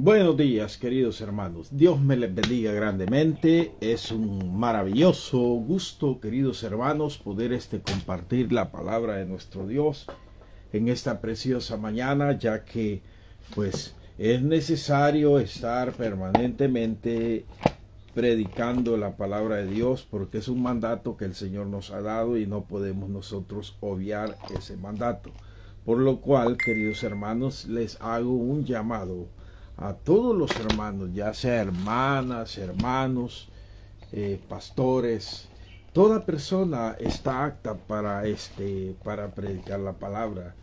Buenos días, queridos hermanos. Dios me les bendiga grandemente. Es un maravilloso gusto, queridos hermanos, poder compartir la palabra de nuestro Dios en esta preciosa mañana, ya que pues es necesario estar permanentemente predicando la palabra de Dios, porque es un mandato que el Señor nos ha dado y no podemos nosotros obviar ese mandato. Por lo cual, queridos hermanos, les hago un llamado a todos los hermanos, ya sea hermanas, hermanos, pastores. Toda persona está apta para predicar la palabra,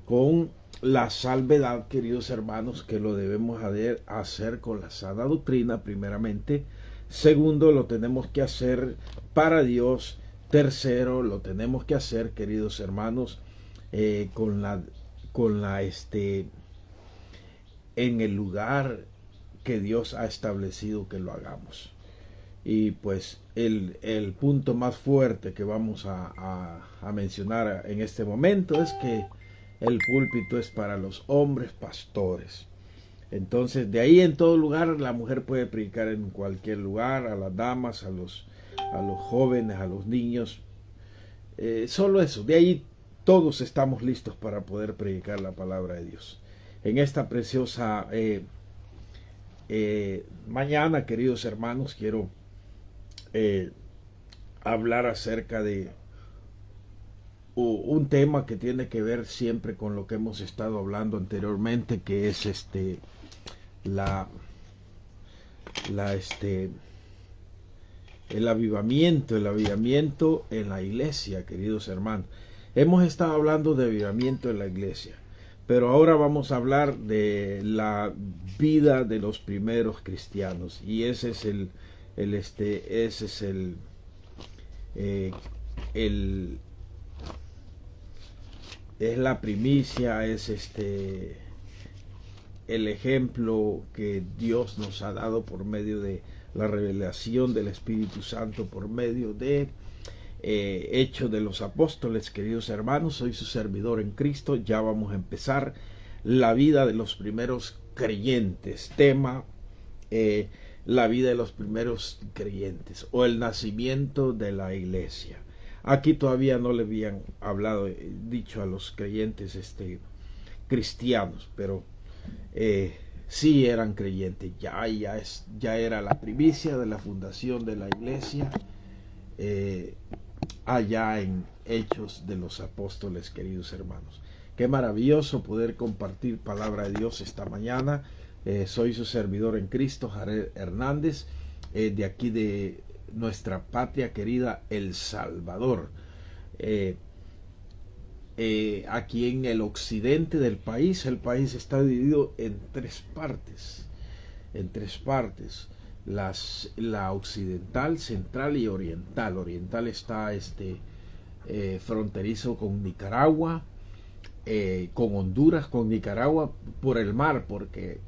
con la salvedad, queridos hermanos, que lo debemos hacer con la sana doctrina, primeramente. Segundo, lo tenemos que hacer para Dios. Tercero, lo tenemos que hacer, queridos hermanos, con la en el lugar que Dios ha establecido que lo hagamos. Y pues el punto más fuerte que vamos a mencionar en este momento es que el púlpito es para los hombres pastores. Entonces, de ahí en todo lugar la mujer puede predicar en cualquier lugar, a las damas, a los jóvenes, a los niños. Solo eso, de ahí todos estamos listos para poder predicar la palabra de Dios. En esta preciosa mañana, queridos hermanos, quiero hablar acerca de un tema que tiene que ver siempre con lo que hemos estado hablando anteriormente, que es el avivamiento en la iglesia, queridos hermanos. Hemos estado hablando de avivamiento en la iglesia, pero ahora vamos a hablar de la vida de los primeros cristianos, y ese es es la primicia, es el ejemplo que Dios nos ha dado por medio de la revelación del Espíritu Santo, por medio de Hechos de los Apóstoles. Queridos hermanos, soy su servidor en Cristo. Ya vamos a empezar la vida de los primeros creyentes. Tema, la vida de los primeros creyentes, o el nacimiento de la iglesia. Aquí todavía no le habían dicho a los creyentes cristianos, pero sí eran creyentes. Ya era la primicia de la fundación de la iglesia, allá en Hechos de los Apóstoles, queridos hermanos. Qué maravilloso poder compartir palabra de Dios esta mañana. Soy su servidor en Cristo, Jared Hernández, de aquí de nuestra patria querida, El Salvador. Aquí en el occidente del país, el país está dividido en tres partes. La occidental, central y oriental. Oriental está fronterizo con Nicaragua, con Honduras, con Nicaragua por el mar, porque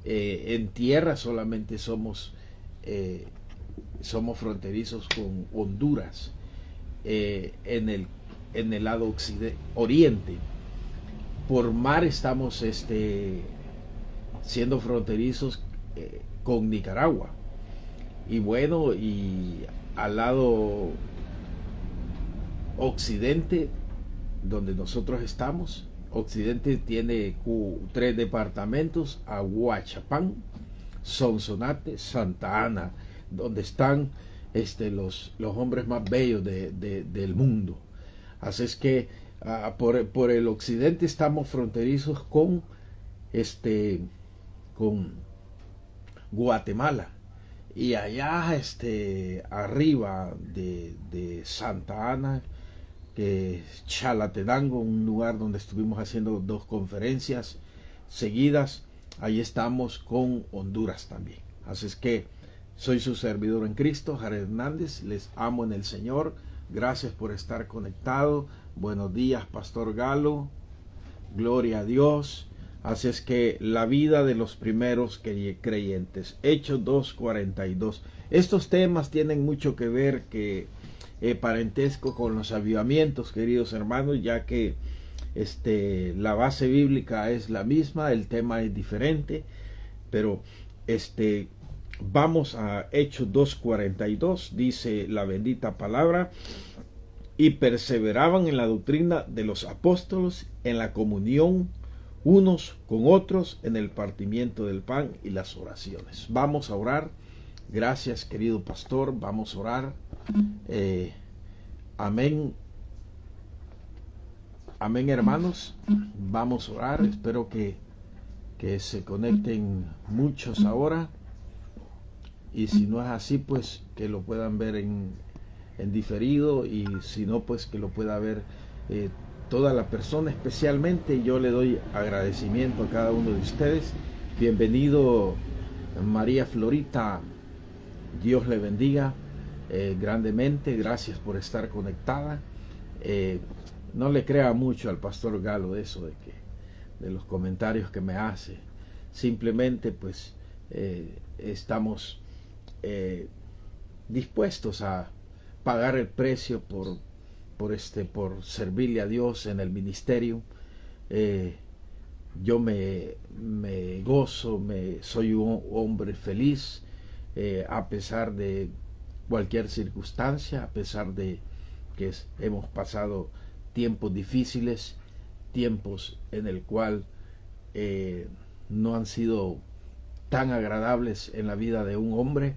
en tierra solamente somos fronterizos con Honduras. En el lado oriente, por mar estamos siendo fronterizos con Nicaragua. Y bueno, y al lado occidente, donde nosotros estamos, occidente tiene tres departamentos: Aguachapán, Sonsonate, Santa Ana, donde están los hombres más bellos del mundo. Así es que por el occidente estamos fronterizos con Guatemala, y allá arriba de Santa Ana, que es Chalatenango, un lugar donde estuvimos haciendo 2 conferencias seguidas, ahí estamos con Honduras también. Así es que soy su servidor en Cristo, Jared Hernández. Les amo en el Señor. Gracias por estar conectado. Buenos días, Pastor Galo. Gloria a Dios. Así es que la vida de los primeros creyentes. Hechos 2:42. Estos temas tienen mucho que ver, parentesco con los avivamientos, queridos hermanos, ya que la base bíblica es la misma, el tema es diferente, pero vamos a Hechos 2:42, dice la bendita palabra: y perseveraban en la doctrina de los apóstoles, en la comunión unos con otros, en el partimiento del pan y las oraciones. Vamos a orar. Gracias, querido pastor. Vamos a orar. Amén. Amén, hermanos. Vamos a orar. Espero que se conecten muchos ahora. Y si no es así, pues que lo puedan ver en diferido. Y si no, pues que lo pueda ver toda la persona. Especialmente yo le doy agradecimiento a cada uno de ustedes. Bienvenido, María Florita. Dios le bendiga grandemente. Gracias por estar conectada. No le crea mucho al pastor Galo eso de los comentarios que me hace. Simplemente pues estamos dispuestos a pagar el precio por servirle a Dios en el ministerio. Yo me gozo, soy un hombre feliz, a pesar de cualquier circunstancia, a pesar de que hemos pasado tiempos difíciles, tiempos en el cual no han sido tan agradables en la vida de un hombre,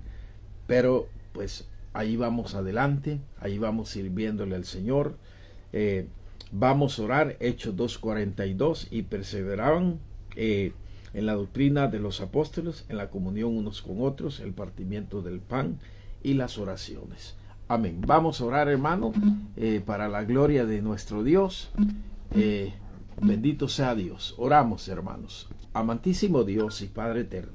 pero pues ahí vamos adelante, ahí vamos sirviéndole al Señor. Vamos a orar. Hechos 2:42, y perseveraban en la doctrina de los apóstoles, en la comunión unos con otros, el partimiento del pan y las oraciones. Amén. Vamos a orar, hermano, para la gloria de nuestro Dios. Bendito sea Dios. Oramos, hermanos. Amantísimo Dios y Padre eterno,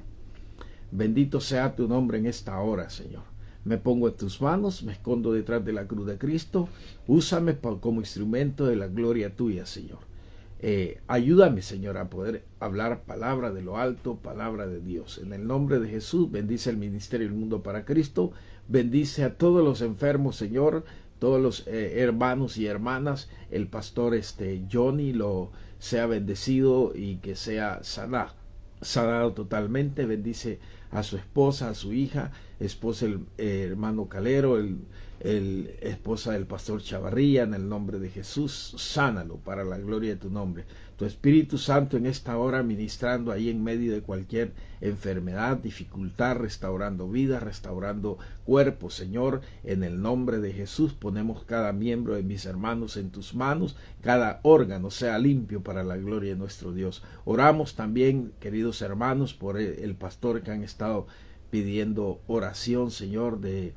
bendito sea tu nombre en esta hora, Señor. Me pongo en tus manos, me escondo detrás de la cruz de Cristo. Úsame como instrumento de la gloria tuya, Señor. Ayúdame, Señor, a poder hablar palabra de lo alto, palabra de Dios. En el nombre de Jesús, bendice el ministerio del Mundo para Cristo. Bendice a todos los enfermos, Señor, todos los hermanos y hermanas. El pastor Johnny lo sea bendecido y que sea sanado totalmente. Bendice a su esposa, a su hija, esposa del hermano Calero, el esposa del pastor Chavarría. En el nombre de Jesús, sánalo para la gloria de tu nombre. Tu Espíritu Santo en esta hora ministrando ahí en medio de cualquier enfermedad, dificultad, restaurando vida, restaurando cuerpo, Señor. En el nombre de Jesús ponemos cada miembro de mis hermanos en tus manos, cada órgano sea limpio para la gloria de nuestro Dios. Oramos también, queridos hermanos, por el pastor que han estado pidiendo oración, Señor, de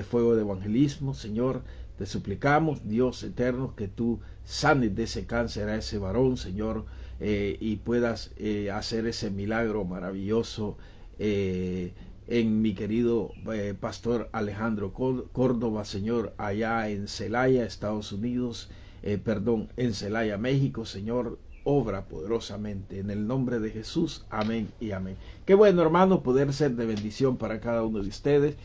fuego de evangelismo. Señor, te suplicamos, Dios eterno, que tú sanes de ese cáncer a ese varón, Señor, y puedas hacer ese milagro maravilloso en mi querido pastor Alejandro Córdoba, Señor, allá en Celaya, Estados Unidos, en Celaya, México, Señor. Obra poderosamente en el nombre de Jesús. Amén y amén. Qué bueno, hermano, poder ser de bendición para cada uno de ustedes.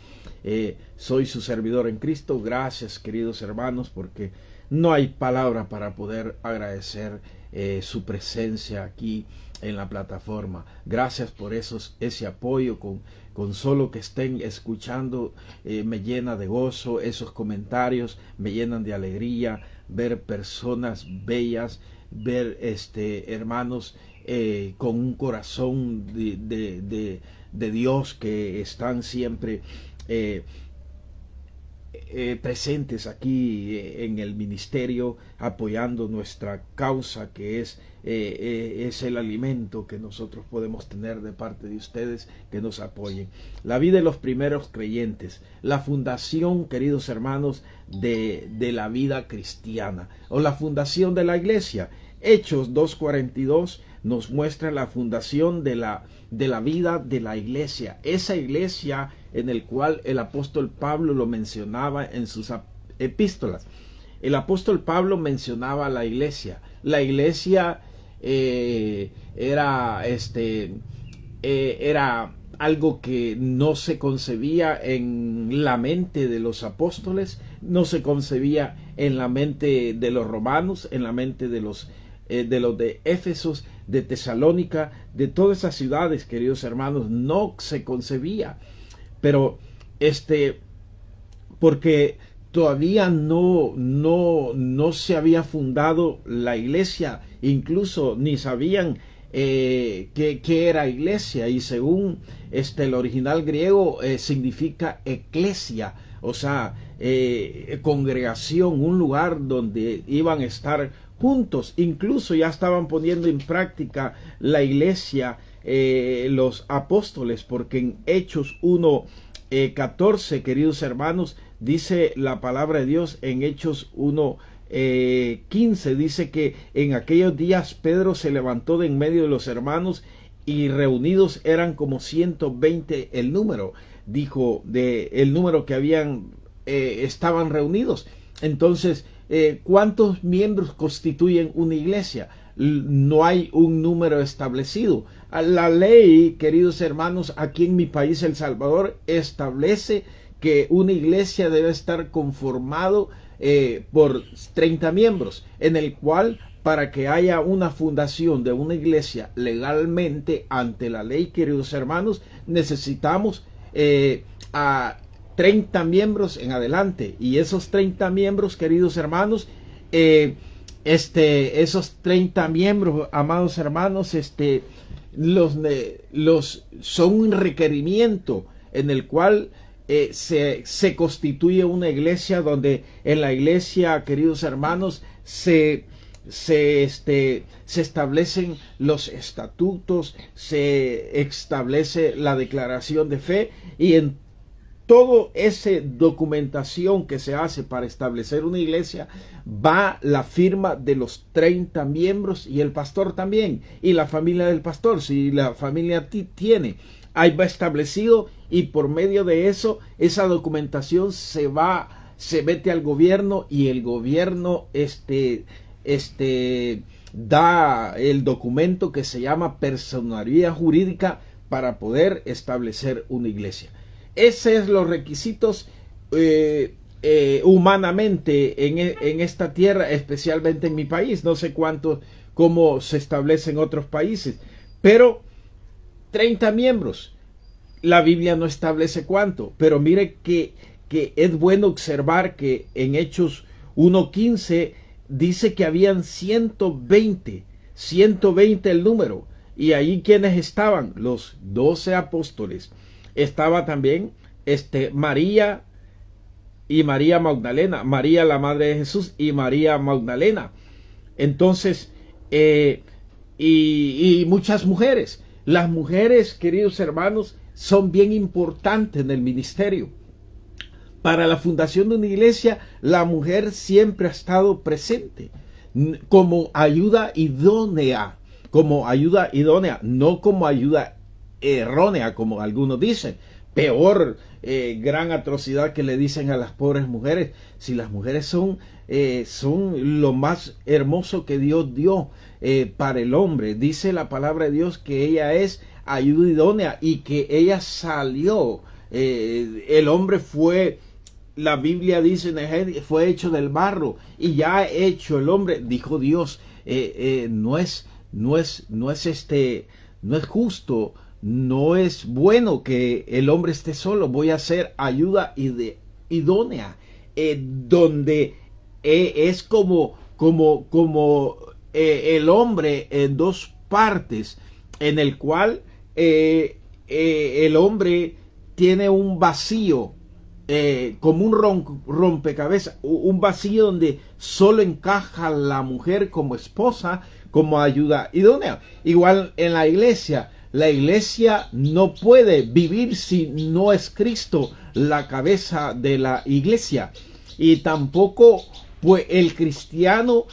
Soy su servidor en Cristo. Gracias, queridos hermanos, porque no hay palabra para poder agradecer su presencia aquí en la plataforma. Gracias por ese apoyo. Con solo que estén escuchando me llena de gozo. Esos comentarios me llenan de alegría. Ver personas bellas, ver hermanos con un corazón de Dios, que están siempre presentes aquí en el ministerio, apoyando nuestra causa, que es el alimento que nosotros podemos tener de parte de ustedes, que nos apoyen. La vida de los primeros creyentes, la fundación, queridos hermanos, de la vida cristiana, o la fundación de la iglesia. Hechos 2:42 nos muestra la fundación de la vida de la iglesia, esa iglesia en el cual el apóstol Pablo lo mencionaba en sus epístolas. El apóstol Pablo mencionaba la iglesia. La iglesia era algo que no se concebía en la mente de los apóstoles, no se concebía en la mente de los romanos, en la mente de los de Éfesos, de Tesalónica, de todas esas ciudades, queridos hermanos, no se concebía. Pero porque todavía no se había fundado la iglesia, incluso ni sabían qué era iglesia, y según el original griego significa eclesia, o sea, congregación, un lugar donde iban a estar juntos. Incluso ya estaban poniendo en práctica la iglesia los apóstoles, porque en Hechos 1:14, queridos hermanos, dice la palabra de Dios en Hechos 1:15, dice que en aquellos días Pedro se levantó de en medio de los hermanos, y reunidos eran como 120 el número, dijo, de el número que estaban reunidos. Entonces, ¿cuántos miembros constituyen una iglesia? No hay un número establecido. La ley, queridos hermanos, aquí en mi país, El Salvador, establece que una iglesia debe estar conformado por 30 miembros, en el cual, para que haya una fundación de una iglesia legalmente ante la ley, queridos hermanos, necesitamos a 30 miembros en adelante. Y esos 30 miembros, queridos hermanos, esos 30 miembros, amados hermanos, son un requerimiento en el cual se constituye una iglesia, donde en la iglesia, queridos hermanos, se establecen los estatutos, se establece la declaración de fe, y en toda esa documentación que se hace para establecer una iglesia va la firma de los 30 miembros, y el pastor también, y la familia del pastor, si la familia tiene. Ahí va establecido, y por medio de eso, esa documentación se mete al gobierno, y el gobierno da el documento que se llama personería jurídica para poder establecer una iglesia. Esos son los requisitos humanamente en esta tierra, especialmente en mi país. No sé cómo se establece en otros países, pero 30 miembros. La Biblia no establece cuánto, pero mire que es bueno observar que en Hechos 1:15 dice que habían 120 el número. Y ahí, ¿quiénes estaban? Los 12 apóstoles. Estaba también María y María Magdalena, María la madre de Jesús y María Magdalena. Entonces, y muchas mujeres. Las mujeres, queridos hermanos, son bien importantes en el ministerio. Para la fundación de una iglesia, la mujer siempre ha estado presente como ayuda idónea, no como ayuda errónea, como algunos dicen. Peor, gran atrocidad que le dicen a las pobres mujeres. Si las mujeres son lo más hermoso que Dios dio para el hombre, dice la palabra de Dios que ella es ayuda idónea, y que ella salió, el hombre fue, la Biblia dice fue hecho del barro, y ya hecho el hombre, dijo Dios, no es justo, no es bueno que el hombre esté solo. Voy a hacer ayuda idónea, donde es como el hombre en dos partes, en el cual el hombre tiene un vacío, como un rompecabezas, un vacío donde solo encaja la mujer como esposa, como ayuda idónea. Igual en la iglesia no puede vivir si no es Cristo la cabeza de la iglesia, y tampoco pues el cristiano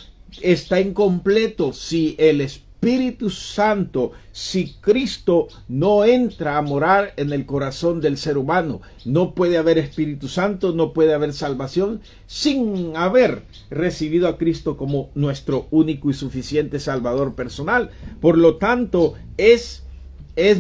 está incompleto si el Espíritu Santo, si Cristo no entra a morar en el corazón del ser humano. No puede haber Espíritu Santo, no puede haber salvación sin haber recibido a Cristo como nuestro único y suficiente Salvador personal. Por lo tanto, es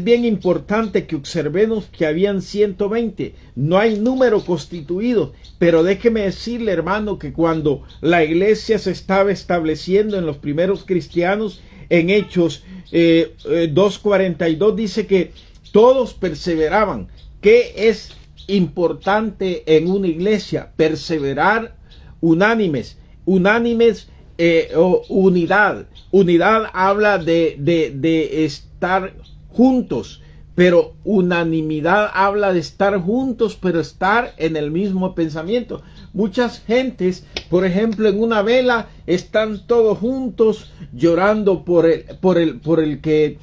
bien importante que observemos que habían 120. No hay número constituido, pero déjeme decirle, hermano, que cuando la iglesia se estaba estableciendo en los primeros cristianos, en Hechos 2:42 dice que todos perseveraban. ¿Qué es importante en una iglesia? Perseverar unánimes. Unánimes, unidad. Unidad habla de estar juntos, pero unanimidad habla de estar juntos, pero estar en el mismo pensamiento. Muchas gentes, por ejemplo, en una vela están todos juntos llorando por el que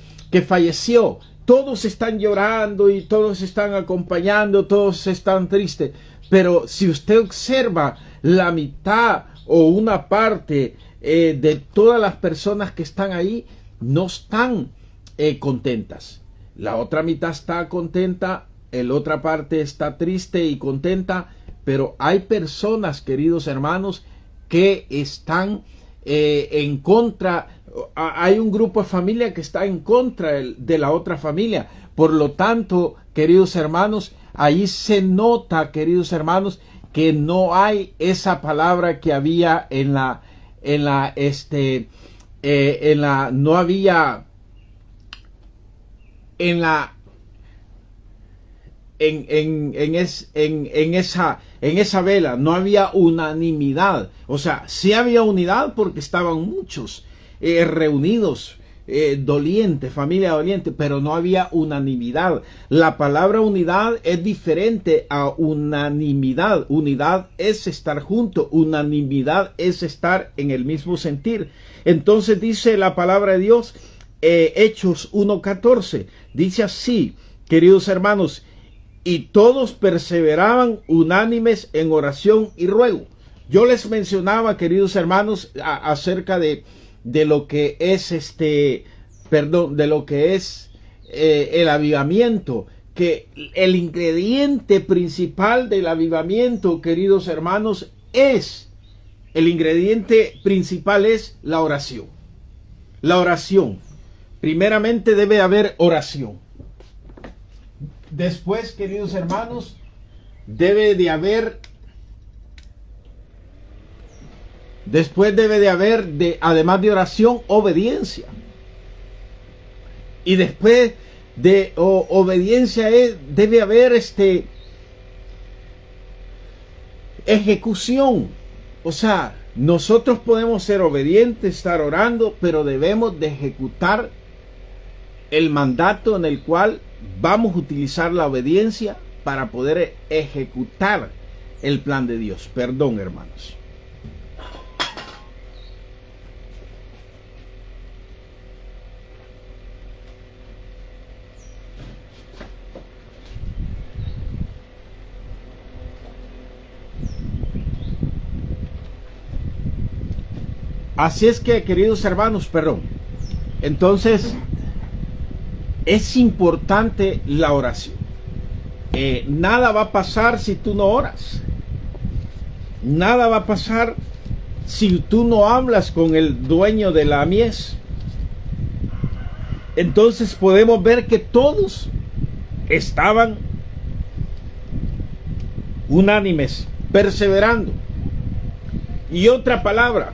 falleció. Todos están llorando y todos están acompañando, todos están tristes. Pero si usted observa, la mitad o una parte de todas las personas que están ahí no están contentas. La otra mitad está contenta, la otra parte está triste y contenta, pero hay personas, queridos hermanos, que están en contra. Hay un grupo de familia que está en contra de la otra familia. Por lo tanto, queridos hermanos, ahí se nota, queridos hermanos, que no hay esa palabra que había en esa vela, no había unanimidad. O sea, sí había unidad porque estaban muchos reunidos, familia doliente, pero no había unanimidad. La palabra unidad es diferente a unanimidad. Unidad es estar junto, unanimidad es estar en el mismo sentir. Entonces dice la palabra de Dios, Hechos 1:14, dice así, queridos hermanos, y todos perseveraban unánimes en oración y ruego. Yo les mencionaba, queridos hermanos, acerca de lo que es el avivamiento, que el ingrediente principal del avivamiento, queridos hermanos, es la oración. La oración. Primeramente debe haber oración. Después, queridos hermanos, debe de haber, además de oración, obediencia. Y después de obediencia debe haber ejecución. O sea, nosotros podemos ser obedientes, estar orando, pero debemos de ejecutar el mandato en el cual vamos a utilizar la obediencia para poder ejecutar el plan de Dios. Perdón, hermanos. Así es que, queridos hermanos, perdón. Entonces, es importante la oración. Nada va a pasar si tú no oras. Nada va a pasar si tú no hablas con el dueño de la mies. Entonces podemos ver que todos estaban unánimes, perseverando. Y otra palabra,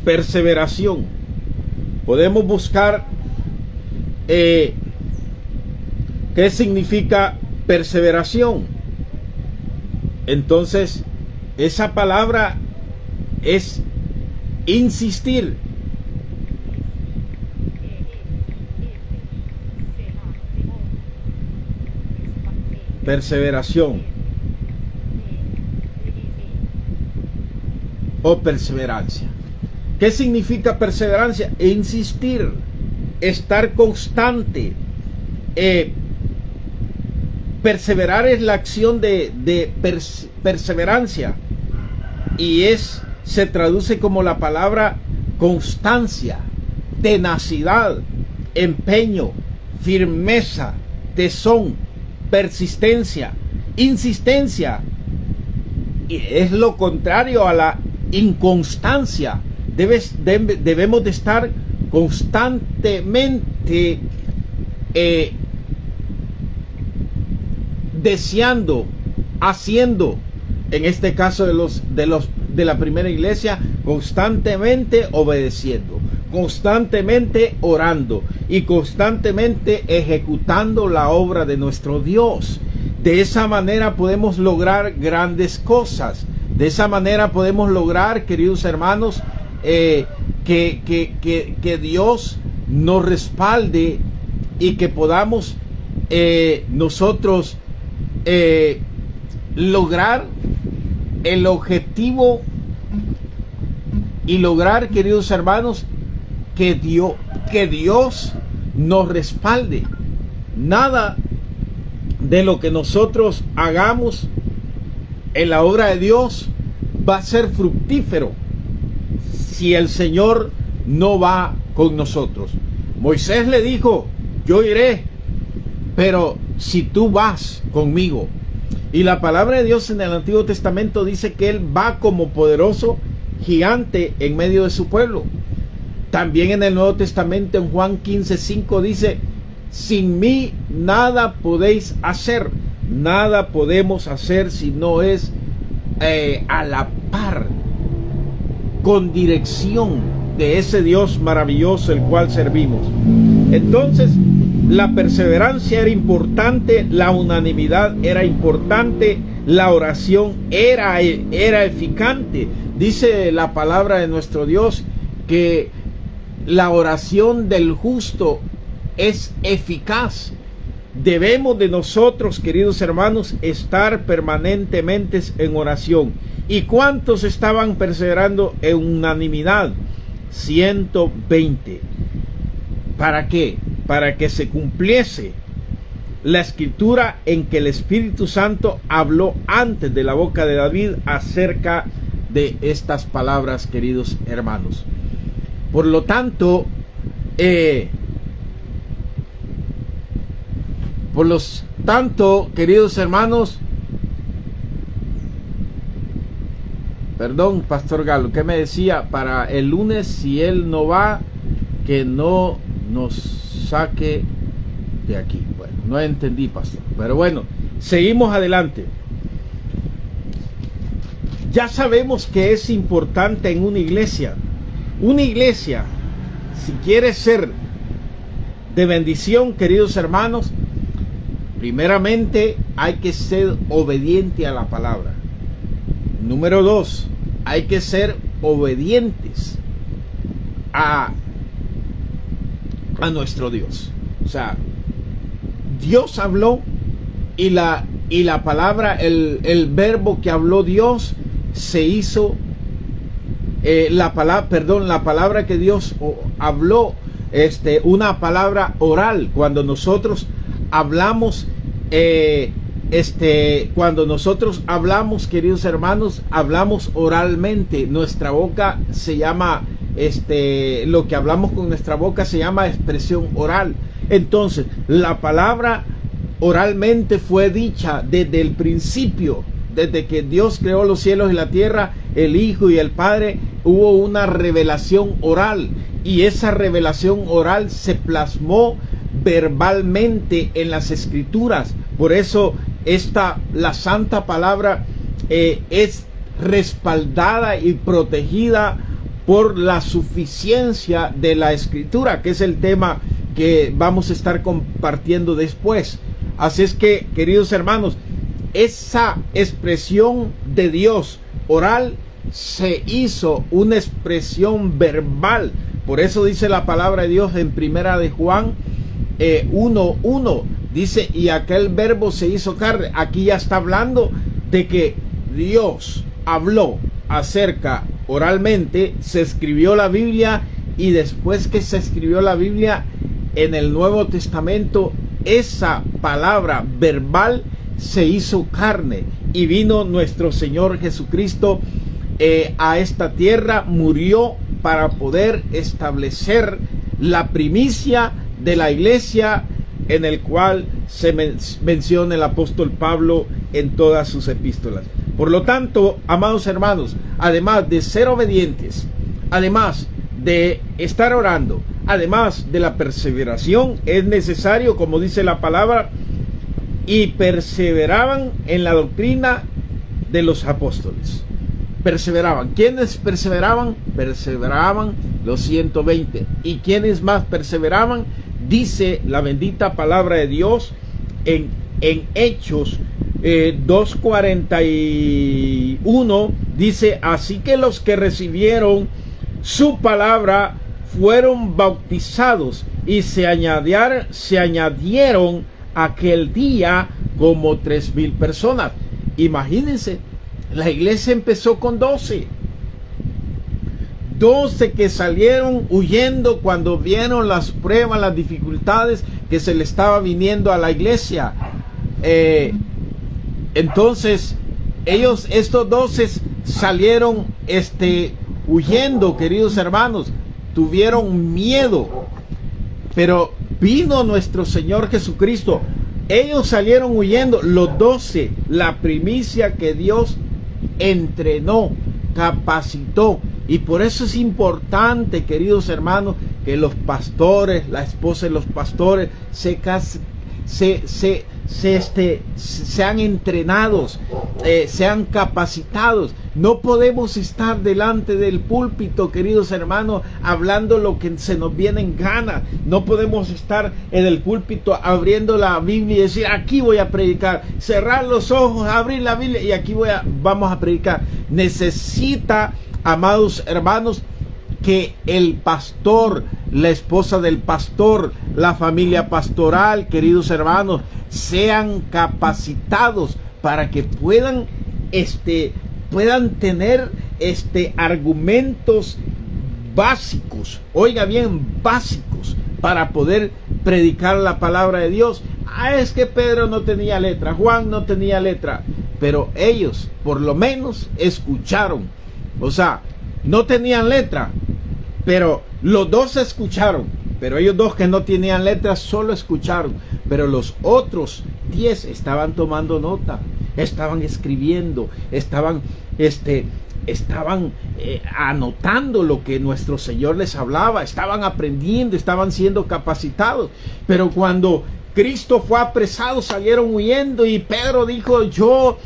perseveración. Podemos buscar ¿qué significa perseveración? Entonces, esa palabra es insistir. Perseveración o perseverancia. ¿Qué significa perseverancia? Insistir, estar constante. Perseverar es la acción de perseverancia y se traduce como la palabra constancia, tenacidad, empeño, firmeza, tesón, persistencia, insistencia. Y es lo contrario a la inconstancia. Debemos de estar constantemente deseando, haciendo, en este caso de la primera iglesia, constantemente obedeciendo, constantemente orando y constantemente ejecutando la obra de nuestro Dios. De esa manera podemos lograr grandes cosas. De esa manera podemos lograr, queridos hermanos, que Dios nos respalde y que podamos nosotros lograr el objetivo y lograr, queridos hermanos, que Dios nos respalde. Nada de lo que nosotros hagamos en la obra de Dios va a ser fructífero si el Señor no va con nosotros. Moisés le dijo: yo iré, pero si tú vas conmigo. Y la palabra de Dios en el Antiguo Testamento dice que Él va como poderoso gigante en medio de su pueblo. También en el Nuevo Testamento, en Juan 15:5 dice: sin mí nada podéis hacer. Nada podemos hacer si no es a la par, con dirección de ese Dios maravilloso el cual servimos. Entonces, la perseverancia era importante, la unanimidad era importante, la oración era eficante. Dice la palabra de nuestro Dios que la oración del justo es eficaz. Debemos de nosotros, queridos hermanos, estar permanentemente en oración. ¿Y cuántos estaban perseverando en unanimidad? 120. ¿Para qué? Para que se cumpliese la escritura en que el Espíritu Santo habló antes de la boca de David acerca de estas palabras, queridos hermanos. Por lo tanto, queridos hermanos, perdón, Pastor Galo, ¿qué me decía? Para el lunes, si él no va, que no nos saque de aquí. Bueno, no entendí, Pastor, pero bueno, seguimos adelante. Ya sabemos que es importante en una iglesia, si quiere ser de bendición, queridos hermanos, primeramente hay que ser obediente a la palabra. Número 2, hay que ser obedientes a nuestro Dios. O sea, Dios habló y la palabra, el verbo que habló Dios se hizo. La palabra que Dios habló, una palabra oral. Cuando nosotros hablamos, queridos hermanos, hablamos oralmente. Nuestra boca se llama, lo que hablamos con nuestra boca se llama expresión oral. Entonces, la palabra oralmente fue dicha desde el principio. Desde que Dios creó los cielos y la tierra, el Hijo y el Padre, hubo una revelación oral. Y esa revelación oral se plasmó verbalmente en las Escrituras. Por eso la santa palabra es respaldada y protegida por la suficiencia de la Escritura, que es el tema que vamos a estar compartiendo después. Así es que, queridos hermanos, esa expresión de Dios oral se hizo una expresión verbal. Por eso dice la palabra de Dios en primera de Juan 1:1, dice: y aquel verbo se hizo carne. Aquí ya está hablando de que Dios habló acerca oralmente, se escribió la Biblia, y después que se escribió la Biblia en el Nuevo Testamento, esa palabra verbal se hizo carne y vino nuestro Señor Jesucristo a esta tierra, murió para poder establecer la primicia de la iglesia, en el cual se menciona el apóstol Pablo en todas sus epístolas. Por lo tanto, amados hermanos, además de ser obedientes, además de estar orando, además de la perseveración, es necesario, como dice la palabra, y perseveraban en la doctrina de los apóstoles. perseveraban. ¿Quiénes perseveraban? Perseveraban los 120. ¿Y quiénes más perseveraban? Dice la bendita palabra de Dios en Hechos 2:41, dice: así que los que recibieron su palabra fueron bautizados, y se añadieron aquel día como 3,000 personas. Imagínense, la iglesia empezó con 12 que salieron huyendo cuando vieron las pruebas, las dificultades que se le estaba viniendo a la iglesia. Entonces estos 12 salieron huyendo, queridos hermanos, tuvieron miedo, pero vino nuestro Señor Jesucristo. Ellos salieron huyendo, los 12, la primicia que Dios entrenó, capacitó. Y por eso es importante, queridos hermanos, que los pastores, la esposa de los pastores sean entrenados, sean capacitados. No podemos estar delante del púlpito, queridos hermanos, hablando lo que se nos viene en gana. No podemos estar en el púlpito abriendo la Biblia y decir: aquí voy a predicar, cerrar los ojos, abrir la Biblia y aquí vamos a predicar. Necesita, amados hermanos, que el pastor, la esposa del pastor, la familia pastoral, queridos hermanos, sean capacitados para que puedan tener argumentos básicos, oiga bien, básicos, para poder predicar la palabra de Dios. Es que Pedro no tenía letra, Juan no tenía letra, pero ellos por lo menos escucharon. O sea, no tenían letra, pero los 12 escucharon. Pero ellos 2 que no tenían letras solo escucharon. Pero los otros 10 estaban tomando nota, estaban escribiendo, estaban anotando lo que nuestro Señor les hablaba, estaban aprendiendo, estaban siendo capacitados. Pero cuando Cristo fue apresado, salieron huyendo, y Pedro dijo: yo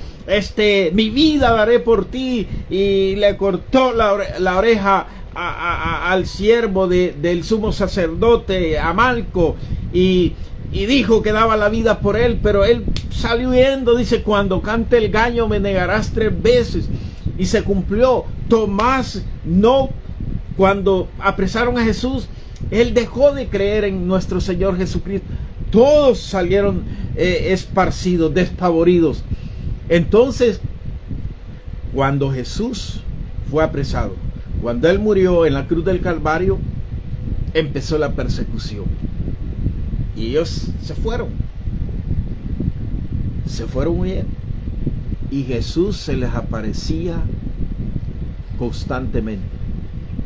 mi vida daré por ti, y le cortó la oreja al siervo del sumo sacerdote, a Malco, y dijo que daba la vida por él. Pero él salió huyendo. Dice: cuando cante el gallo me negarás 3 veces. Y se cumplió. Tomás, no, cuando apresaron a Jesús, él dejó de creer en nuestro Señor Jesucristo. Todos salieron esparcidos, despavoridos. Entonces, cuando Jesús fue apresado, cuando él murió en la cruz del Calvario, empezó la persecución. Y ellos se fueron huyendo. Y Jesús se les aparecía constantemente.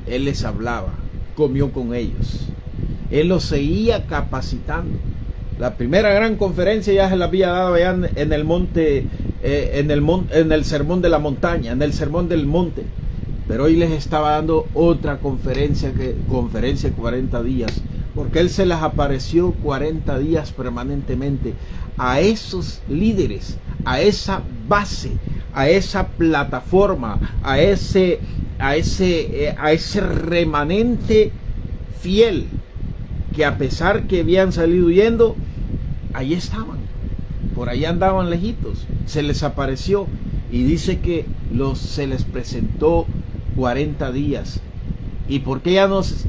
Él les hablaba, comió con ellos. Él los seguía capacitando. La primera gran conferencia ya se la había dado allá en el monte, en el sermón de la montaña, en el sermón del monte. Pero hoy les estaba dando otra conferencia 40 días, porque Él se les apareció 40 días permanentemente a esos líderes, a esa base, a esa plataforma, a ese remanente fiel, que a pesar que habían salido huyendo, ahí estaban, por ahí andaban lejitos. Se les apareció, y dice que se les presentó 40 días. ¿Y por qué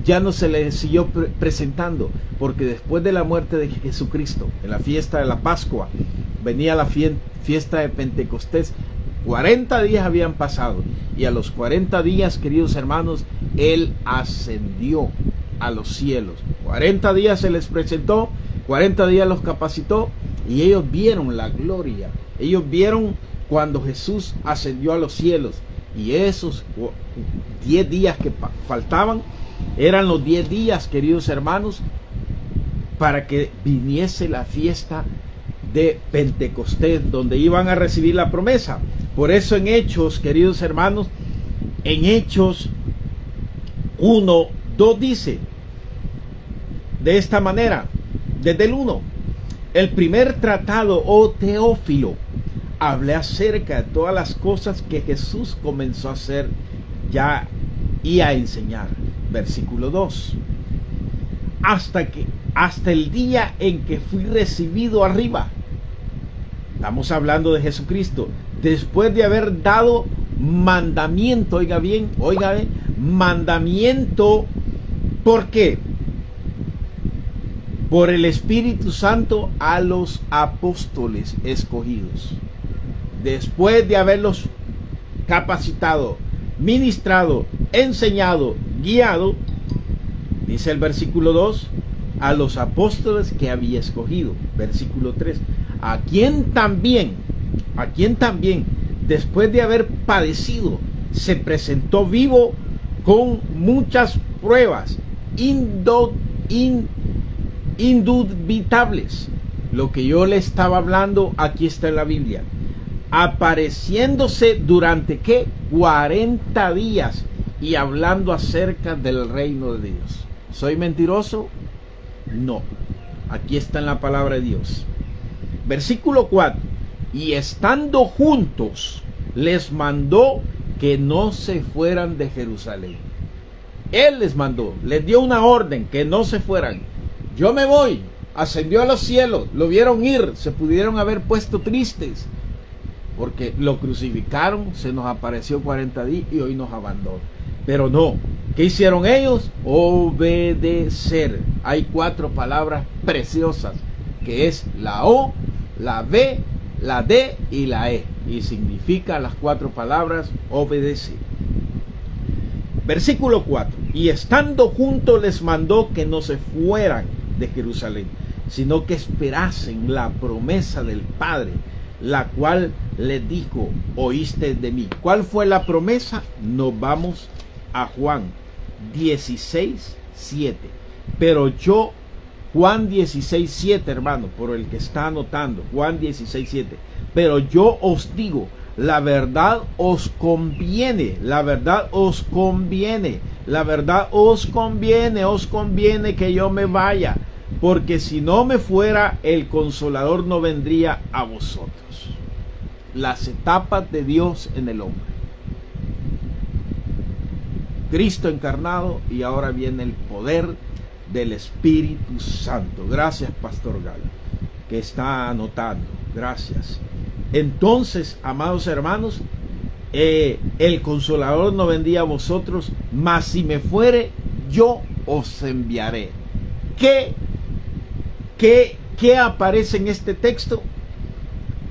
ya no se les siguió presentando? Porque después de la muerte de Jesucristo, en la fiesta de la Pascua, venía la fiesta de Pentecostés. 40 días habían pasado, y a los 40 días, queridos hermanos, Él ascendió a los cielos. 40 días se les presentó, 40 días los capacitó, y ellos vieron la gloria. Ellos vieron cuando Jesús ascendió a los cielos. Y esos 10 días que faltaban eran los 10 días, queridos hermanos, para que viniese la fiesta de Pentecostés, donde iban a recibir la promesa. Por eso en Hechos, queridos hermanos, en Hechos 1:2 dice de esta manera, desde el 1: el primer tratado, oh Teófilo, hablé acerca de todas las cosas que Jesús comenzó a hacer ya y a enseñar. Versículo 2. Hasta el día en que fui recibido arriba. Estamos hablando de Jesucristo. Después de haber dado mandamiento, oiga bien, mandamiento, ¿por qué? Por el Espíritu Santo a los apóstoles escogidos. Después de haberlos capacitado, ministrado, enseñado, guiado, dice el versículo 2, a los apóstoles que había escogido. Versículo 3, a quien también, después de haber padecido, se presentó vivo con muchas pruebas indubitables. Lo que yo le estaba hablando, aquí está en la Biblia. Apareciéndose durante, ¿qué? 40 días y hablando acerca del reino de Dios. ¿Soy mentiroso? No. Aquí está en la palabra de Dios. Versículo 4. Y estando juntos, les mandó que no se fueran de Jerusalén. Él les mandó, les dio una orden, que no se fueran. Yo me voy. Ascendió a los cielos, lo vieron ir, se pudieron haber puesto tristes, porque lo crucificaron, se nos apareció 40 días y hoy nos abandonó. Pero no, ¿qué hicieron ellos? Obedecer. Hay 4 palabras preciosas, que es la O, la B, la D y la E. Y significa las 4 palabras obedecer. Versículo 4. Y estando juntos les mandó que no se fueran de Jerusalén, sino que esperasen la promesa del Padre, la cual les dijo, oíste de mí. ¿Cuál fue la promesa? Nos vamos a Juan 16:7. Pero yo, Juan 16:7, hermano, por el que está anotando, Juan 16:7. Pero yo os digo, la verdad os conviene, la verdad os conviene, la verdad os conviene que yo me vaya, porque si no me fuera, el Consolador no vendría a vosotros. Las etapas de Dios en el hombre. Cristo encarnado y ahora viene el poder del Espíritu Santo. Gracias, Pastor Galo, que está anotando. Gracias. Entonces, amados hermanos, el Consolador no vendría a vosotros, mas si me fuere, yo os enviaré. ¿Qué aparece en este texto?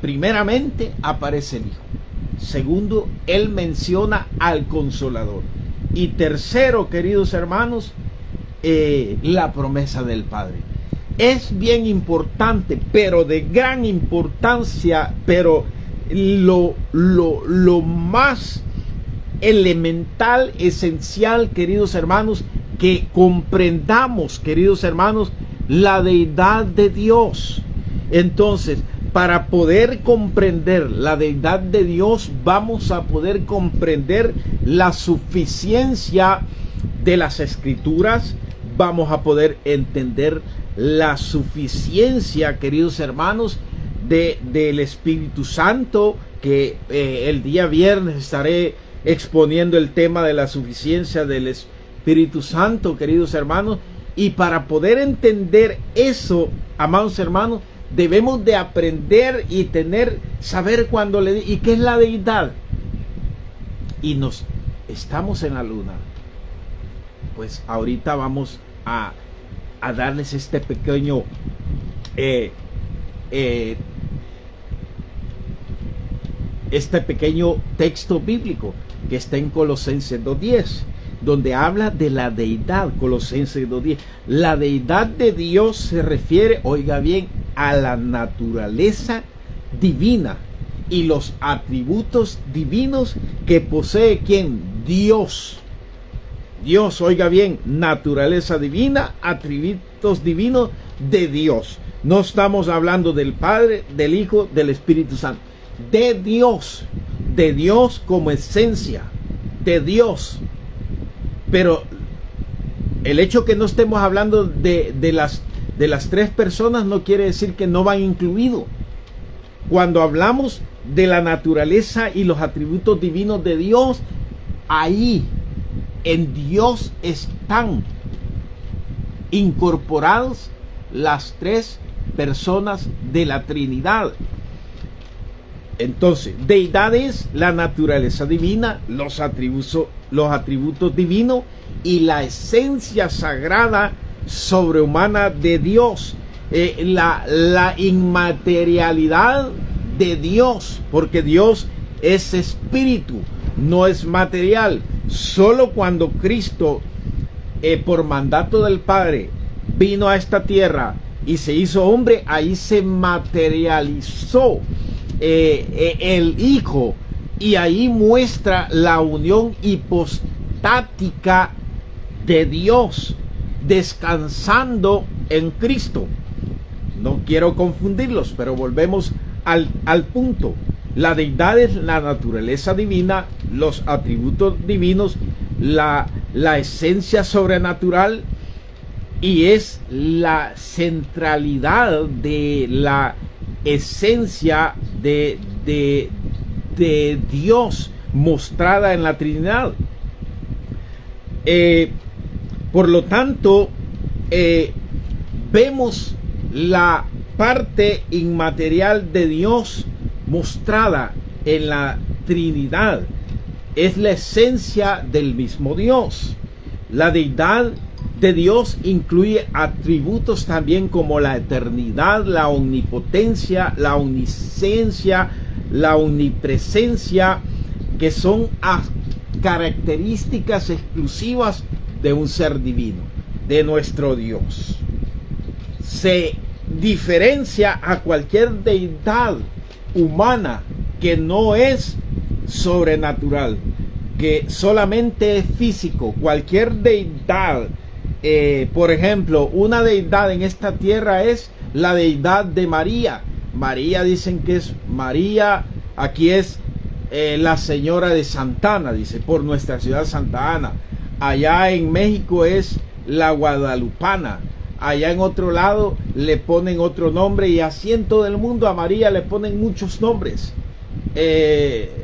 Primeramente aparece el Hijo. Segundo, él menciona al Consolador. Y tercero, queridos hermanos, la promesa del Padre. Es bien importante, pero de gran importancia, pero lo más elemental, esencial, queridos hermanos, que comprendamos, queridos hermanos, la deidad de Dios. Entonces, para poder comprender la deidad de Dios, vamos a poder comprender la suficiencia de las Escrituras, vamos a poder entender la suficiencia, queridos hermanos, del Espíritu Santo, que el día viernes estaré exponiendo el tema de la suficiencia del Espíritu Santo, queridos hermanos. Y para poder entender eso, amados hermanos, debemos de aprender y saber cuándo ¿y qué es la deidad? Y estamos en la luna. Pues ahorita vamos a darles este pequeño texto bíblico que está en Colosenses 2:10, donde habla de la deidad. Colosenses 2:10. La deidad de Dios se refiere, oiga bien, a la naturaleza divina y los atributos divinos que posee ¿quién? Dios. Dios, oiga bien, naturaleza divina, atributos divinos de Dios. No estamos hablando del Padre, del Hijo, del Espíritu Santo. De Dios como esencia, de Dios. Pero el hecho que no estemos hablando de las 3 personas no quiere decir que no van incluidos. Cuando hablamos de la naturaleza y los atributos divinos de Dios, ahí en Dios están incorporados las tres personas de la Trinidad. Entonces, deidad es la naturaleza divina, los atributos divinos y la esencia sagrada sobrehumana de Dios, la inmaterialidad de Dios, porque Dios es espíritu, no es material. Solo cuando Cristo, por mandato del Padre, vino a esta tierra y se hizo hombre, ahí se materializó el Hijo, y ahí muestra la unión hipostática de Dios, descansando en Cristo. No quiero confundirlos, pero volvemos al punto. La deidad es la naturaleza divina, los atributos divinos, la esencia sobrenatural, y es la centralidad de la esencia de Dios mostrada en la Trinidad. Por lo tanto, vemos la parte inmaterial de Dios mostrada en la Trinidad. Es la esencia del mismo Dios. La deidad de Dios incluye atributos también como la eternidad, la omnipotencia, la omnisciencia, la omnipresencia, que son características exclusivas de un ser divino, de nuestro Dios. Se diferencia a cualquier deidad humana que no es sobrenatural, que solamente es físico. Cualquier deidad, por ejemplo, una deidad en esta tierra es la deidad de María. María dicen que es María, aquí es la señora de Santa Ana, dice, por nuestra ciudad Santa Ana. Allá en México es la guadalupana. Allá en otro lado le ponen otro nombre, y así en todo el mundo a María le ponen muchos nombres.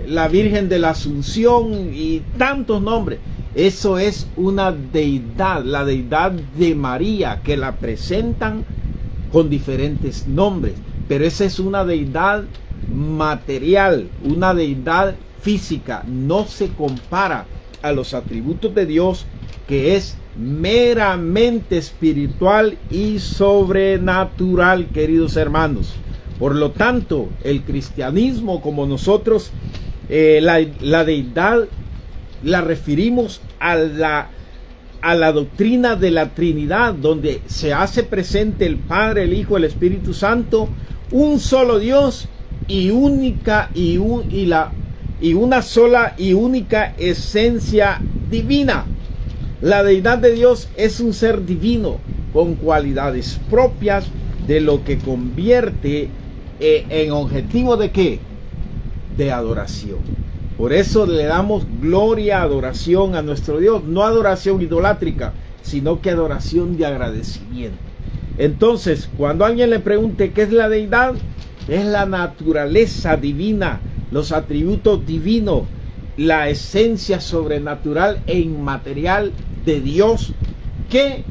La Virgen de la Asunción y tantos nombres. Eso es una deidad, la deidad de María, que la presentan con diferentes nombres. Pero esa es una deidad material, una deidad física. No se compara a los atributos de Dios, que es meramente espiritual y sobrenatural, queridos hermanos. Por lo tanto, el cristianismo, como nosotros, la deidad la referimos a la doctrina de la Trinidad, donde se hace presente el Padre, el Hijo, el Espíritu Santo, un solo Dios y una sola y única esencia divina. La deidad de Dios es un ser divino con cualidades propias, de lo que convierte en objetivo de ¿qué? De adoración. Por eso le damos gloria, adoración a nuestro Dios. No adoración idolátrica, sino que adoración de agradecimiento. Entonces, cuando alguien le pregunte qué es la deidad, es la naturaleza divina, los atributos divinos, la esencia sobrenatural e inmaterial de Dios, que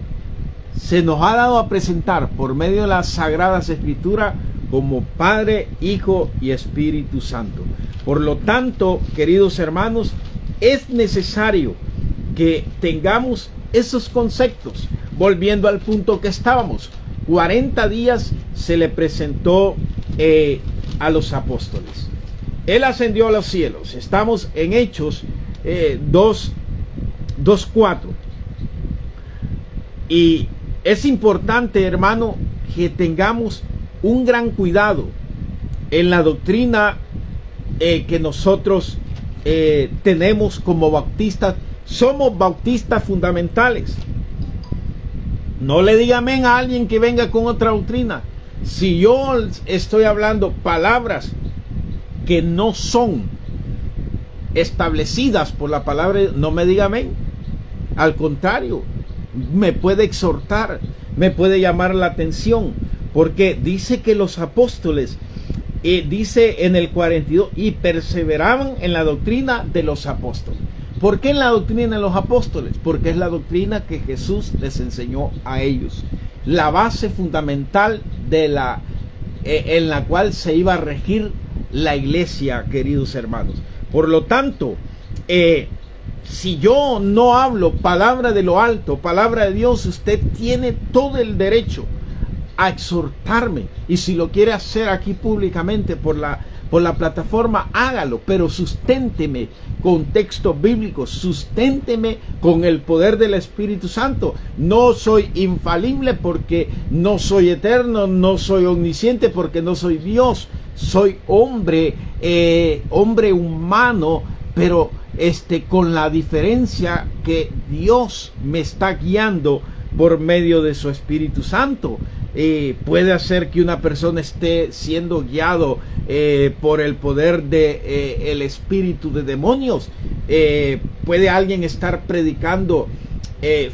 se nos ha dado a presentar por medio de las Sagradas Escrituras como Padre, Hijo y Espíritu Santo. Por lo tanto, queridos hermanos, es necesario que tengamos esos conceptos. Volviendo al punto que estábamos, 40 días se le presentó a los apóstoles. Él ascendió a los cielos. Estamos en Hechos 2:4. Y es importante, hermano, que tengamos un gran cuidado en la doctrina que nosotros tenemos como bautistas. Somos bautistas fundamentales. No le diga amén a alguien que venga con otra doctrina. Si yo estoy hablando palabras que no son establecidas por la palabra, no me diga amén. Al contrario, me puede exhortar, me puede llamar la atención, porque dice que los apóstoles dice en el 42, y perseveraban en la doctrina de los apóstoles. ¿Por qué en la doctrina de los apóstoles? Porque es la doctrina que Jesús les enseñó a ellos. La base fundamental en la cual se iba a regir la iglesia, queridos hermanos. Por lo tanto, si yo no hablo palabra de lo alto, palabra de Dios, usted tiene todo el derecho a exhortarme, y si lo quiere hacer aquí públicamente por la plataforma, hágalo, pero susténteme con textos bíblicos, susténteme con el poder del Espíritu Santo. No soy infalible porque no soy eterno, no soy omnisciente porque no soy Dios, soy hombre humano, pero con la diferencia que Dios me está guiando por medio de su Espíritu Santo. Puede hacer que una persona esté siendo guiado por el poder de el espíritu de demonios. Puede alguien estar predicando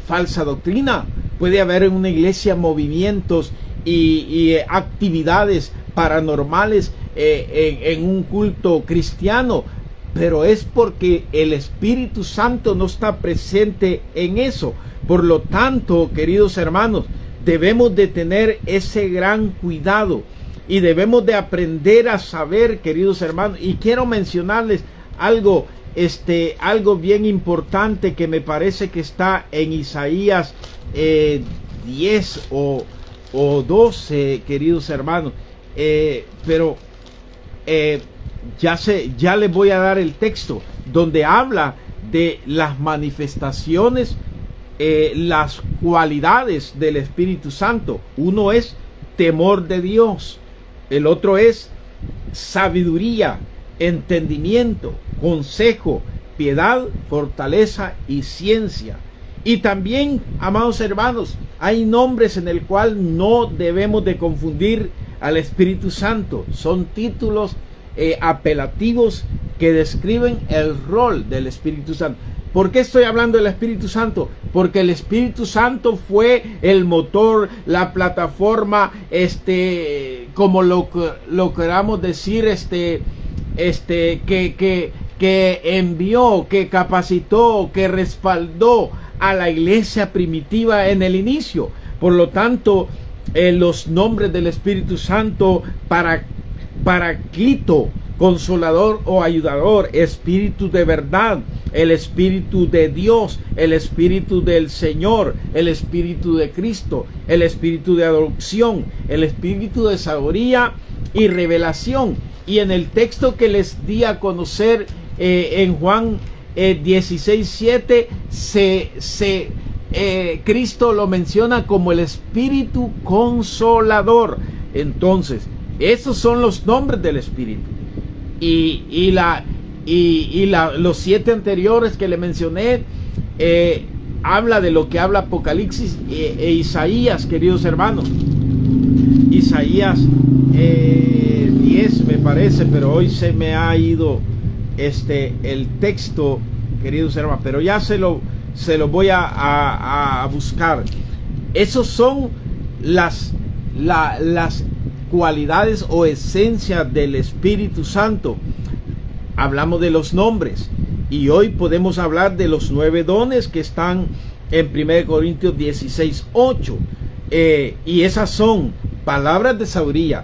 falsa doctrina. Puede haber en una iglesia movimientos y actividades paranormales en un culto cristiano, pero es porque el Espíritu Santo no está presente en eso. Por lo tanto, queridos hermanos, debemos de tener ese gran cuidado y debemos de aprender a saber, queridos hermanos, y quiero mencionarles algo bien importante que me parece que está en Isaías 10 o 12, queridos hermanos, pero ya les voy a dar el texto donde habla de las manifestaciones, las cualidades del Espíritu Santo. Uno es temor de Dios, el otro es sabiduría, entendimiento, consejo, piedad, fortaleza y ciencia. Y también, amados hermanos, hay nombres en el cual no debemos de confundir al Espíritu Santo. Son títulos apelativos que describen el rol del Espíritu Santo. ¿Por qué estoy hablando del Espíritu Santo? Porque el Espíritu Santo fue el motor, la plataforma, como lo queramos decir, que envió, que capacitó, que respaldó a la iglesia primitiva en el inicio. Por lo tanto, los nombres del Espíritu Santo: Paraclito, Consolador o Ayudador, Espíritu de verdad, el Espíritu de Dios, el Espíritu del Señor, el Espíritu de Cristo, el Espíritu de adopción, el Espíritu de sabiduría y revelación. Y en el texto que les di a conocer en Juan 16:7, Cristo lo menciona como el Espíritu Consolador. Entonces, esos son los nombres del Espíritu. Los 7 anteriores que le mencioné habla de lo que habla Apocalipsis e Isaías, queridos hermanos. Isaías 10 me parece, pero hoy se me ha ido el texto, queridos hermanos, pero ya se lo voy a buscar. Esos son las cualidades o esencias del Espíritu Santo. Hablamos de los nombres y hoy podemos hablar de los 9 dones que están en 1 Corintios 16:8, y esas son palabras de sabiduría,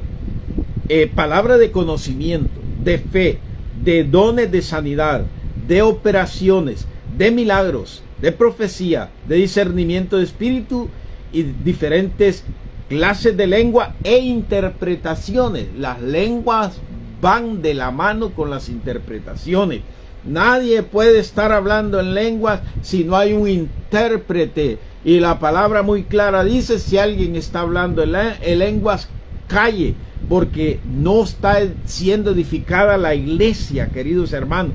palabras de conocimiento, de fe, de dones de sanidad, de operaciones, de milagros, de profecía, de discernimiento de espíritu y diferentes clases de lengua e interpretaciones. Las lenguas van de la mano con las interpretaciones. Nadie puede estar hablando en lenguas si no hay un intérprete. Y la palabra muy clara dice: si alguien está hablando en lenguas, calle, porque no está siendo edificada la iglesia, queridos hermanos.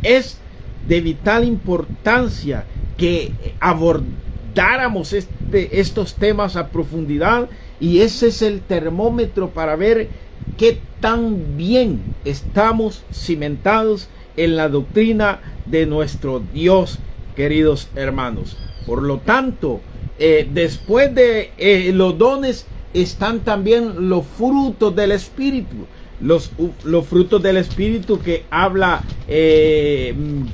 Es de vital importancia que abordáramos estos temas a profundidad, y ese es el termómetro para ver qué tan bien estamos cimentados en la doctrina de nuestro Dios, queridos hermanos. Por lo tanto, después de los dones están también los frutos del Espíritu. los frutos del Espíritu que habla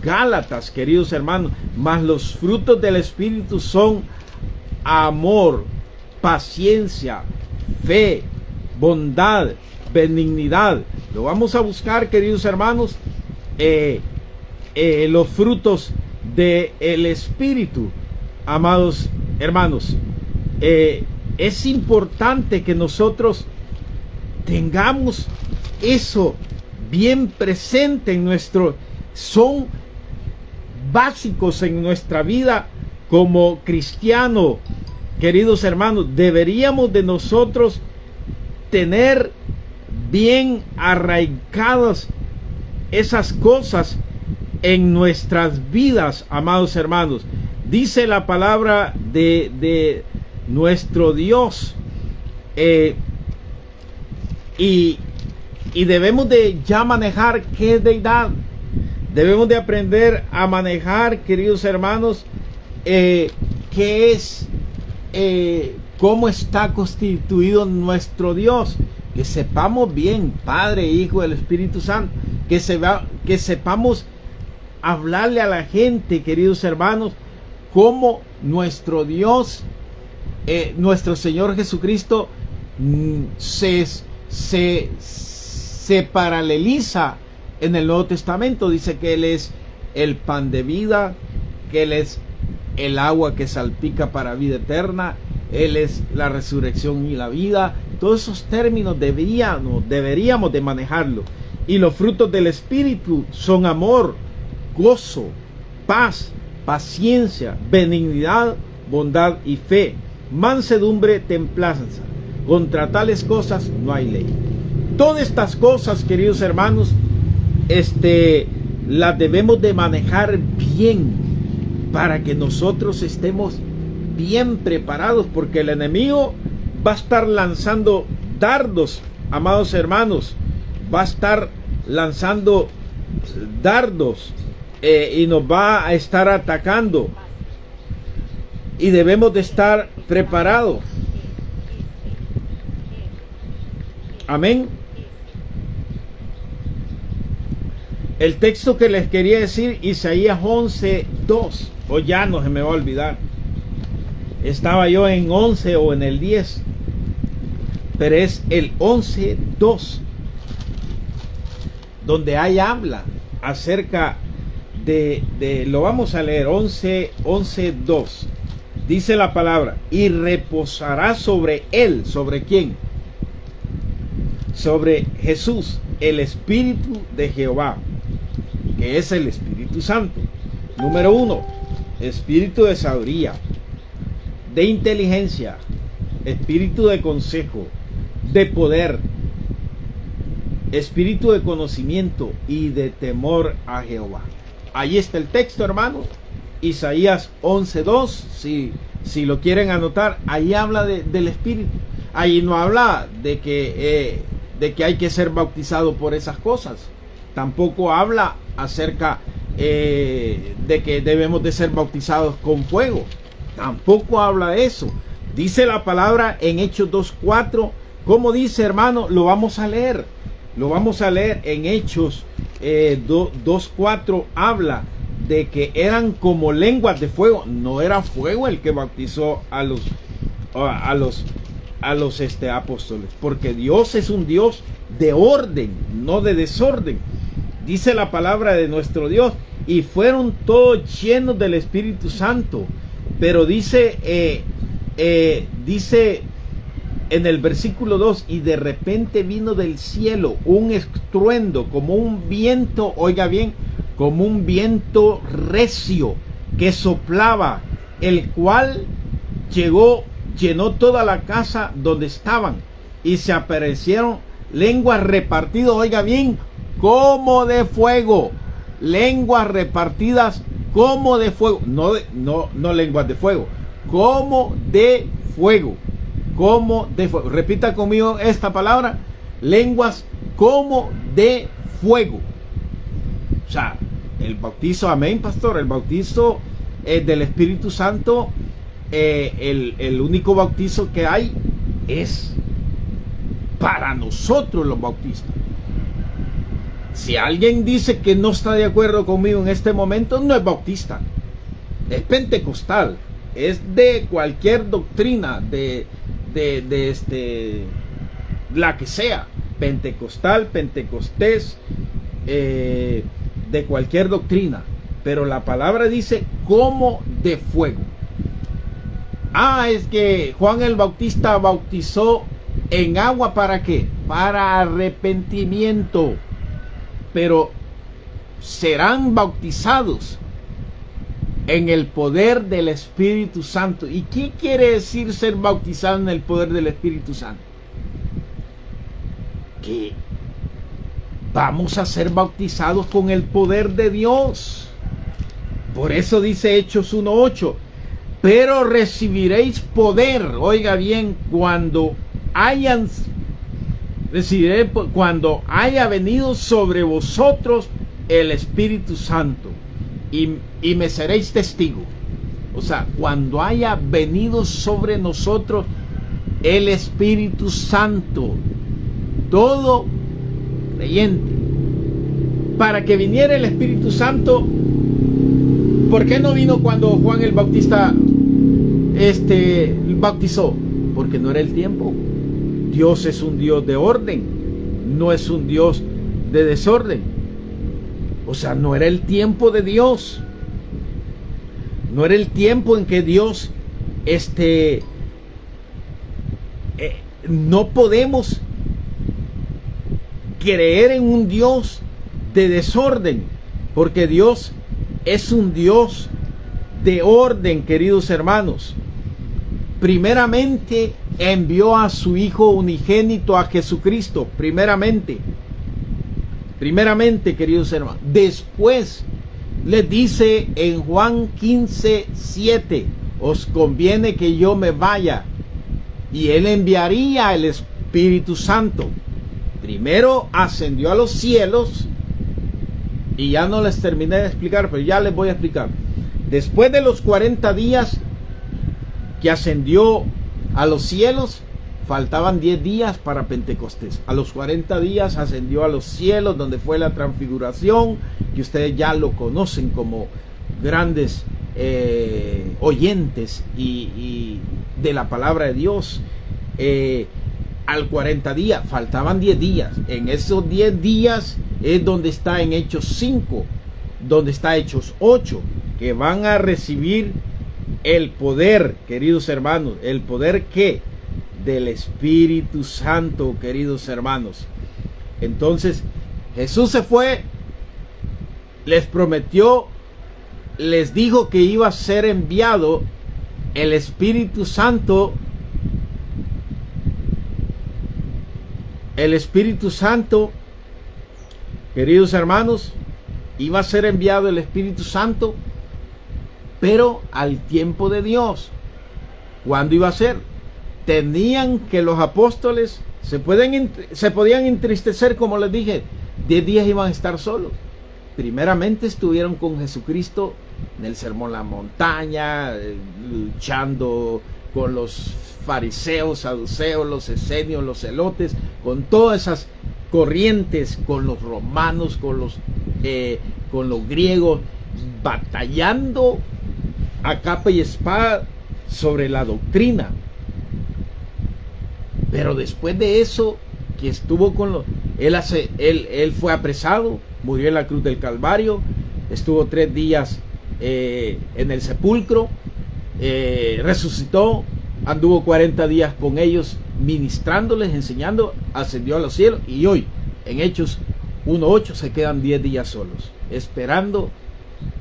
Gálatas, queridos hermanos, más los frutos del Espíritu son amor, paciencia, fe, bondad, benignidad. Lo vamos a buscar, queridos hermanos, los frutos del Espíritu, amados hermanos. Es importante que nosotros tengamos eso bien presente en son básicos en nuestra vida como cristiano, queridos hermanos. Deberíamos de nosotros tener bien arraigadas esas cosas en nuestras vidas, amados hermanos. Dice la palabra de nuestro Dios, y debemos de ya manejar qué es deidad. Debemos de aprender a manejar, queridos hermanos, qué es, cómo está constituido nuestro Dios. Que sepamos bien, Padre, Hijo, el Espíritu Santo. Que sepamos hablarle a la gente, queridos hermanos, cómo nuestro Dios, nuestro Señor Jesucristo, se paraleliza en el Nuevo Testamento. Dice que Él es el pan de vida, que Él es el agua que salpica para vida eterna, Él es la resurrección y la vida. Todos esos términos deberíamos de manejarlo. Y los frutos del Espíritu son amor, gozo, paz, paciencia, benignidad, bondad y fe, mansedumbre, templanza. Contra tales cosas no hay ley. Todas estas cosas, queridos hermanos, las debemos de manejar bien para que nosotros estemos bien preparados, porque el enemigo va a estar lanzando dardos, amados hermanos, va a estar lanzando dardos y nos va a estar atacando, y debemos de estar preparados. Amén. El texto que les quería decir, Isaías 11:2, o ya no se me va a olvidar. Estaba yo en 11 o en el 10, pero es el 11:2, donde ahí habla acerca lo vamos a leer, 11:2. Dice la palabra: y reposará sobre él. ¿Sobre quién? Sobre Jesús, el Espíritu de Jehová, que es el Espíritu Santo. Número 1, espíritu de sabiduría, de inteligencia, espíritu de consejo, de poder, espíritu de conocimiento y de temor a Jehová. Ahí está el texto, hermano. Isaías 11:2, si lo quieren anotar, ahí habla del Espíritu. Ahí no habla de que hay que ser bautizado por esas cosas. Tampoco habla acerca de que debemos de ser bautizados con fuego. Tampoco habla de eso. Dice la palabra en Hechos 2:4. ¿Cómo dice, hermano? Lo vamos a leer. Lo vamos a leer en Hechos 2:4. Habla de que eran como lenguas de fuego. No era fuego el que bautizó a los apóstoles, porque Dios es un Dios de orden, no de desorden. Dice la palabra de nuestro Dios: y fueron todos llenos del Espíritu Santo. Pero dice en el versículo 2: y de repente vino del cielo un estruendo como un viento, oiga bien, como un viento recio que soplaba, el cual llenó toda la casa donde estaban, y se aparecieron lenguas repartidas, oiga bien, como de fuego. Lenguas repartidas como de fuego, no lenguas de fuego, como de fuego, como de fuego. Repita conmigo esta palabra: lenguas como de fuego. O sea, el bautizo, amén, pastor, el bautizo del Espíritu Santo, el único bautizo que hay es para nosotros los bautistas. Si alguien dice que no está de acuerdo conmigo en este momento, no es bautista, es pentecostal, es de cualquier doctrina, de la que sea, pentecostal, pentecostés, de cualquier doctrina. Pero la palabra dice como de fuego. Es que Juan el Bautista bautizó en agua, ¿para qué? Para arrepentimiento. Pero serán bautizados en el poder del Espíritu Santo. ¿Y qué quiere decir ser bautizado en el poder del Espíritu Santo? Que vamos a ser bautizados con el poder de Dios. Por eso dice Hechos 1:8, pero recibiréis poder, oiga bien, cuando haya venido sobre vosotros el Espíritu Santo, y me seréis testigo. O sea, cuando haya venido sobre nosotros el Espíritu Santo, todo creyente. Para que viniera el Espíritu Santo, ¿por qué no vino cuando Juan el Bautista bautizó? Porque no era el tiempo. Dios es un Dios de orden, no es un Dios de desorden. O sea, no era el tiempo de Dios. No era el tiempo en que Dios no podemos creer en un Dios de desorden, porque Dios es un Dios de orden, queridos hermanos. Primeramente envió a su Hijo unigénito, a Jesucristo, primeramente, queridos hermanos. Después les dice en Juan 15:7, os conviene que yo me vaya, y Él enviaría el Espíritu Santo. Primero ascendió a los cielos, y ya no les terminé de explicar, pero ya les voy a explicar. Después de los 40 días que ascendió a los cielos, faltaban 10 días para Pentecostés. A los 40 días ascendió a los cielos, donde fue la transfiguración, que ustedes ya lo conocen como grandes oyentes y de la palabra de Dios. Al 40 días, faltaban 10 días. En esos 10 días es donde está en Hechos 5, donde está Hechos 8, que van a recibir el poder, queridos hermanos. ¿El poder qué? Del Espíritu Santo, queridos hermanos. Entonces Jesús se fue, les prometió, les dijo que iba a ser enviado el Espíritu Santo. El Espíritu Santo, queridos hermanos, iba a ser enviado el Espíritu Santo, pero al tiempo de Dios. ¿Cuándo iba a ser? Tenían que los apóstoles se podían entristecer, como les dije. 10 días iban a estar solos. Primeramente estuvieron con Jesucristo en el Sermón de la Montaña, luchando con los fariseos, saduceos, los esenios, los celotes, con todas esas corrientes, con los romanos, con los griegos, batallando a capa y espada sobre la doctrina. Pero después de eso, que estuvo con él fue apresado, murió en la cruz del Calvario, estuvo 3 días en el sepulcro, resucitó, anduvo 40 días con ellos, ministrándoles, enseñando, ascendió a los cielos, y hoy, en Hechos 1:8, se quedan 10 días solos, esperando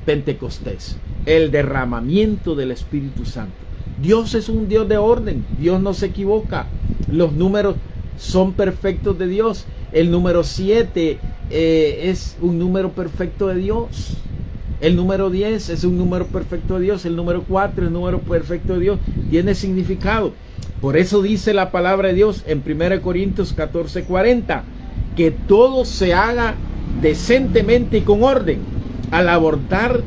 Pentecostés, el derramamiento del Espíritu Santo. Dios es un Dios de orden, Dios no se equivoca, los números son perfectos de Dios. El número 7 es un número perfecto de Dios. El número 10 es un número perfecto de Dios. El número 4 es un número perfecto de Dios. Tiene significado. Por eso dice la palabra de Dios en 1 Corintios 14:40, que todo se haga decentemente y con orden. Al abordar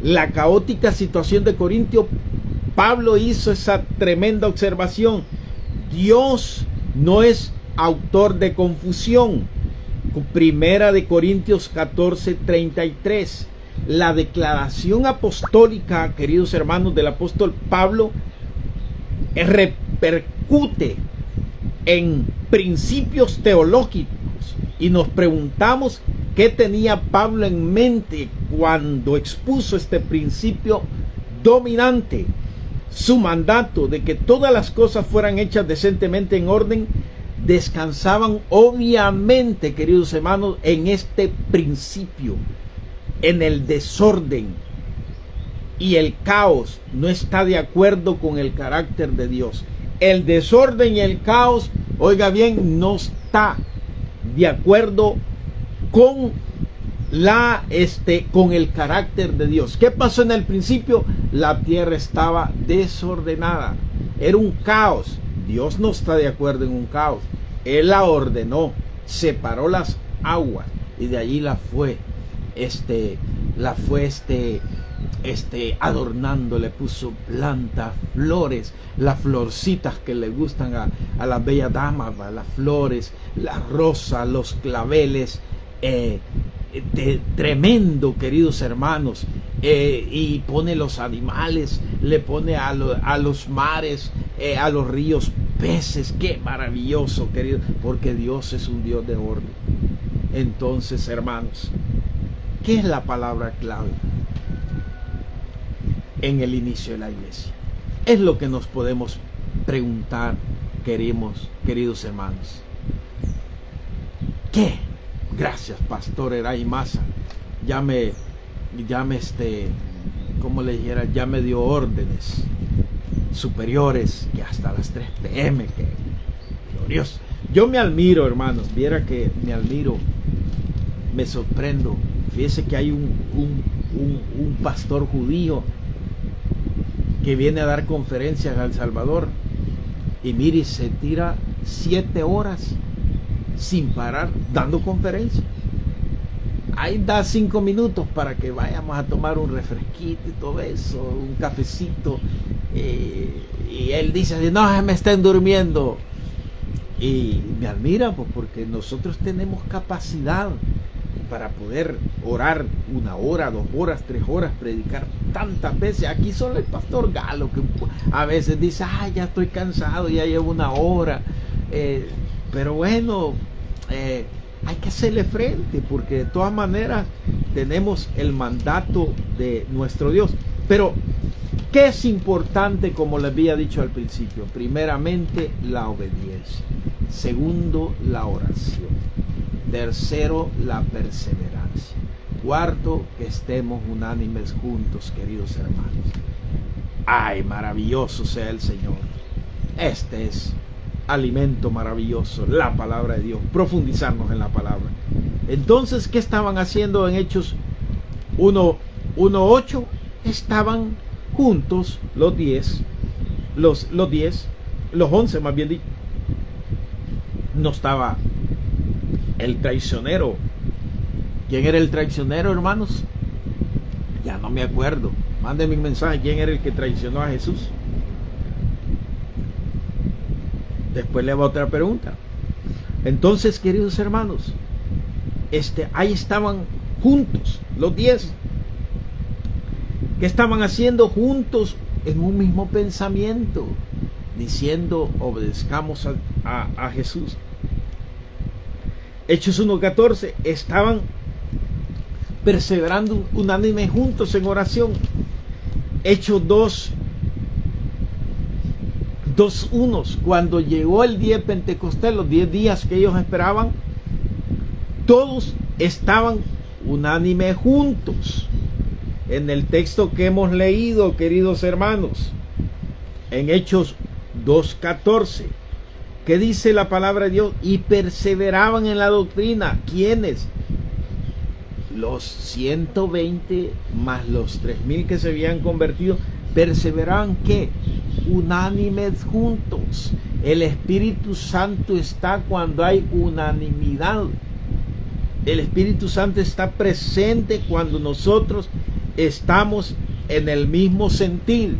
la caótica situación de Corintio, Pablo hizo esa tremenda observación. Dios no es autor de confusión. Primera de Corintios 14:33. La declaración apostólica, queridos hermanos, del apóstol Pablo repercute en principios teológicos, y nos preguntamos qué tenía Pablo en mente cuando expuso este principio dominante. Su mandato de que todas las cosas fueran hechas decentemente en orden descansaban obviamente, queridos hermanos, en este principio. En el desorden y el caos no está de acuerdo con el carácter de Dios. El desorden y el caos, oiga bien, no está de acuerdo con con el carácter de Dios. ¿Qué pasó en el principio? La tierra estaba desordenada, era un caos. Dios no está de acuerdo en un caos. Él la ordenó, separó las aguas y de allí la fue adornando, le puso plantas, flores, las florcitas que le gustan a las bellas damas, las flores, las rosas, los claveles, tremendo, queridos hermanos, y pone los animales, le pone a los mares, a los ríos, peces. Qué maravilloso, querido, porque Dios es un Dios de orden. Entonces, hermanos, ¿qué es la palabra clave en el inicio de la iglesia? Es lo que nos podemos preguntar, queridos hermanos. ¿Qué? Gracias, Pastor Eray Maza. ¿Cómo le dijera? Ya me dio órdenes superiores que hasta las 3 p.m. Que glorioso. Yo me admiro, hermanos. Viera que me admiro. Me sorprendo. Fíjese que hay un pastor judío que viene a dar conferencias a El Salvador, y mire, se tira 7 horas sin parar dando conferencias. Ahí da 5 minutos para que vayamos a tomar un refresquito y todo eso, un cafecito, y él dice, no, me estén durmiendo. Y me admira, pues, porque nosotros tenemos capacidad para poder orar 1 hora, 2 horas, 3 horas, predicar tantas veces. Aquí solo el pastor Galo, que a veces dice, ya estoy cansado, ya llevo 1 hora, pero bueno, hay que hacerle frente, porque de todas maneras tenemos el mandato de nuestro Dios. Pero ¿qué es importante? Como les había dicho al principio, primeramente la obediencia, segundo la oración, tercero la perseverancia, cuarto que estemos unánimes juntos, queridos hermanos. Ay, maravilloso sea el Señor. Este es alimento maravilloso, la palabra de Dios, profundizarnos en la palabra. Entonces, ¿qué estaban haciendo en Hechos 1:8? Estaban juntos los 11 más bien dicho. No estaba el traicionero. ¿Quién era el traicionero, hermanos? Ya no me acuerdo. Mándenme un mensaje. ¿Quién era el que traicionó a Jesús? Después le hago otra pregunta. Entonces, queridos hermanos, ahí estaban juntos los 10. ¿Qué estaban haciendo juntos? En un mismo pensamiento, diciendo, obedezcamos a Jesús. Hechos 1:14, estaban perseverando unánime juntos en oración. Hechos 2:1, cuando llegó el día de Pentecostés, los 10 días que ellos esperaban, todos estaban unánime juntos. En el texto que hemos leído, queridos hermanos, en Hechos 2:14, ¿qué dice la palabra de Dios? Y perseveraban en la doctrina. ¿Quiénes? Los 120 más los 3000 que se habían convertido. Perseveraban, ¿qué? Unánimes juntos. El Espíritu Santo está cuando hay unanimidad. El Espíritu Santo está presente cuando nosotros estamos en el mismo sentir,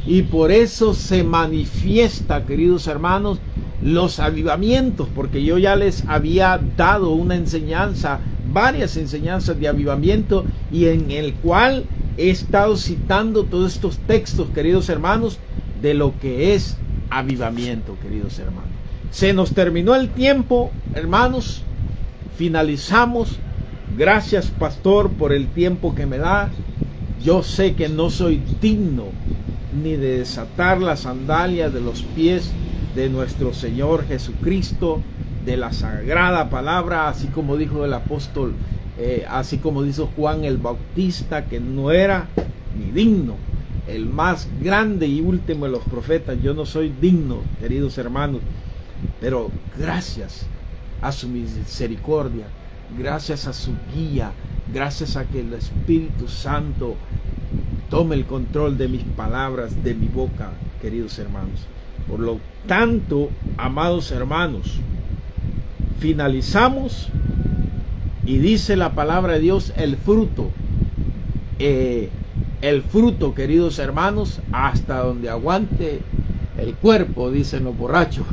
y por eso se manifiesta, queridos hermanos, los avivamientos, porque yo ya les había dado una enseñanza, varias enseñanzas de avivamiento, y en el cual he estado citando todos estos textos, queridos hermanos, de lo que es avivamiento, queridos hermanos. Se nos terminó el tiempo, hermanos, finalizamos. Gracias, pastor, por el tiempo que me da. Yo sé que no soy digno ni de desatar las sandalias de los pies de nuestro Señor Jesucristo, de la sagrada palabra, así como dijo el apóstol, así como dijo Juan el Bautista, que no era ni digno, el más grande y último de los profetas. Yo no soy digno, queridos hermanos, pero gracias a su misericordia, gracias a su guía, gracias a que el Espíritu Santo tome el control de mis palabras, de mi boca, queridos hermanos. Por lo tanto, amados hermanos, finalizamos, y dice la palabra de Dios, el fruto, queridos hermanos, hasta donde aguante el cuerpo, dicen los borrachos.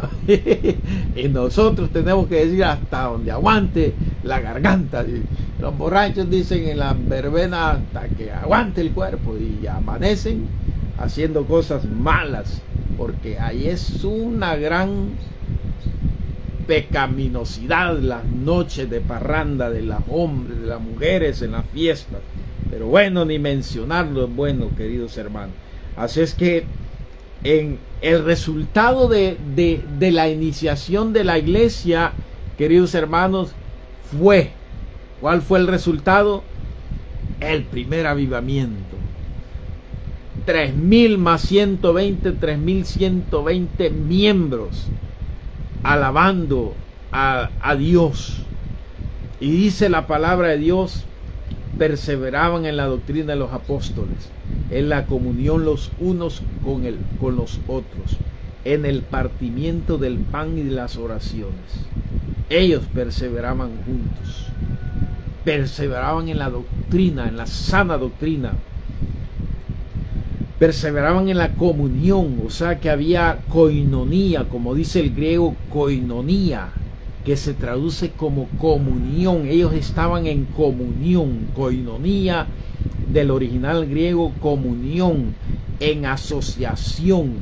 Y nosotros tenemos que decir hasta donde aguante la garganta. Los borrachos dicen en la verbena hasta que aguante el cuerpo, y amanecen haciendo cosas malas, porque ahí es una gran pecaminosidad, las noches de parranda de los hombres, de las mujeres en las fiestas. Pero bueno, ni mencionarlo es bueno, queridos hermanos. Así es que en el resultado de la iniciación de la iglesia, queridos hermanos, ¿cuál fue el resultado? El primer avivamiento. 3,000 más 120, 3,120 miembros alabando a Dios. Y dice la palabra de Dios, perseveraban en la doctrina de los apóstoles, en la comunión los unos con los otros, en el partimiento del pan y de las oraciones. Ellos perseveraban juntos, perseveraban en la doctrina, en la sana doctrina, perseveraban en la comunión, o sea que había koinonía, como dice el griego koinonía, que se traduce como comunión. Ellos estaban en comunión, koinonía, del original griego comunión, en asociación,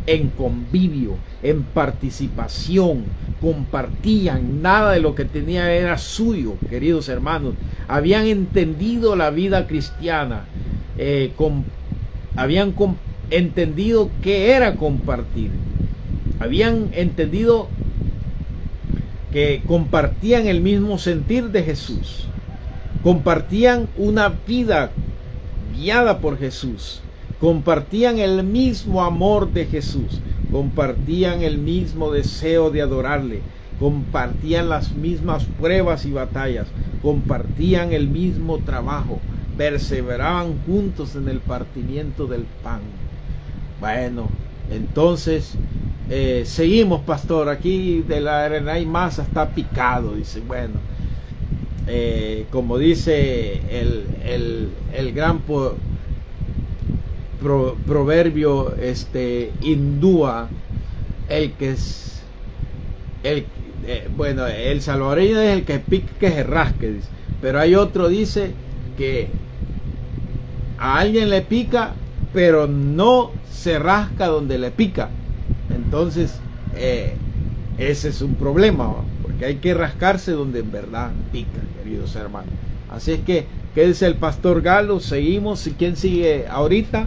en convivio, en participación, compartían, nada de lo que tenían era suyo, queridos hermanos. Habían entendido la vida cristiana, habían entendido qué era compartir, habían entendido que compartían el mismo sentir de Jesús, compartían una vida guiada por Jesús, compartían el mismo amor de Jesús, compartían el mismo deseo de adorarle, compartían las mismas pruebas y batallas, compartían el mismo trabajo, perseveraban juntos en el partimiento del pan. Bueno, entonces seguimos, pastor. Aquí de la arena hay masa, está picado, dice. Bueno, como dice el gran proverbio hindúa, bueno, el salvadoreño es el que pique que se rasque, dice. Pero hay otro, dice, que a alguien le pica, pero no se rasca donde le pica. Entonces ese es un problema, ¿no? Porque hay que rascarse donde en verdad pica, queridos hermanos. Así es que quédese el pastor Galo, seguimos. ¿Quién sigue ahorita?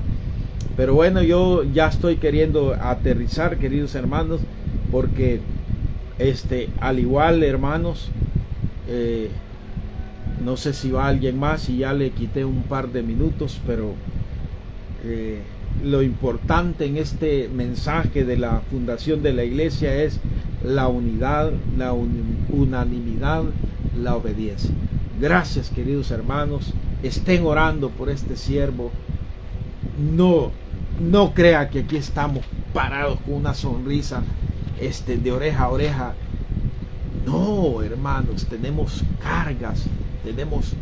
Pero bueno, yo ya estoy queriendo aterrizar, queridos hermanos, porque al igual, hermanos, no sé si va alguien más, y ya le quité un par de minutos, pero lo importante en este mensaje de la fundación de la iglesia es la unidad, la unanimidad, la obediencia. Gracias, queridos hermanos. Estén orando por este siervo. No crea que aquí estamos parados con una sonrisa de oreja a oreja. No, hermanos, tenemos cargas, tenemos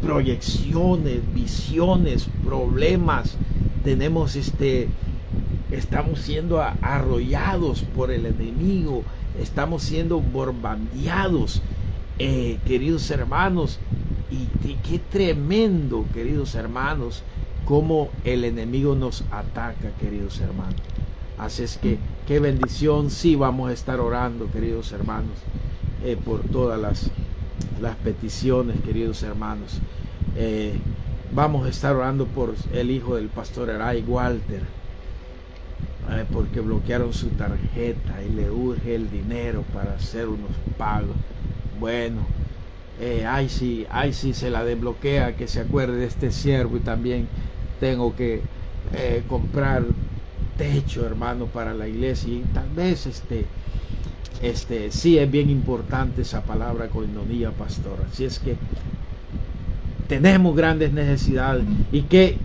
proyecciones, visiones, problemas, tenemos estamos siendo arrollados por el enemigo, estamos siendo bombardeados, queridos hermanos. Y qué tremendo, queridos hermanos, cómo el enemigo nos ataca, queridos hermanos. Así es que qué bendición. Sí, vamos a estar orando, queridos hermanos, por todas las peticiones, queridos hermanos. Vamos a estar orando por el hijo del pastor Eray Walter, porque bloquearon su tarjeta y le urge el dinero para hacer unos pagos. Bueno, ay sí se la desbloquea, que se acuerde de este siervo. Y también tengo que comprar techo, hermano, para la iglesia. Y tal vez sí es bien importante esa palabra coinonía, pastor. Así es que tenemos grandes necesidades, y que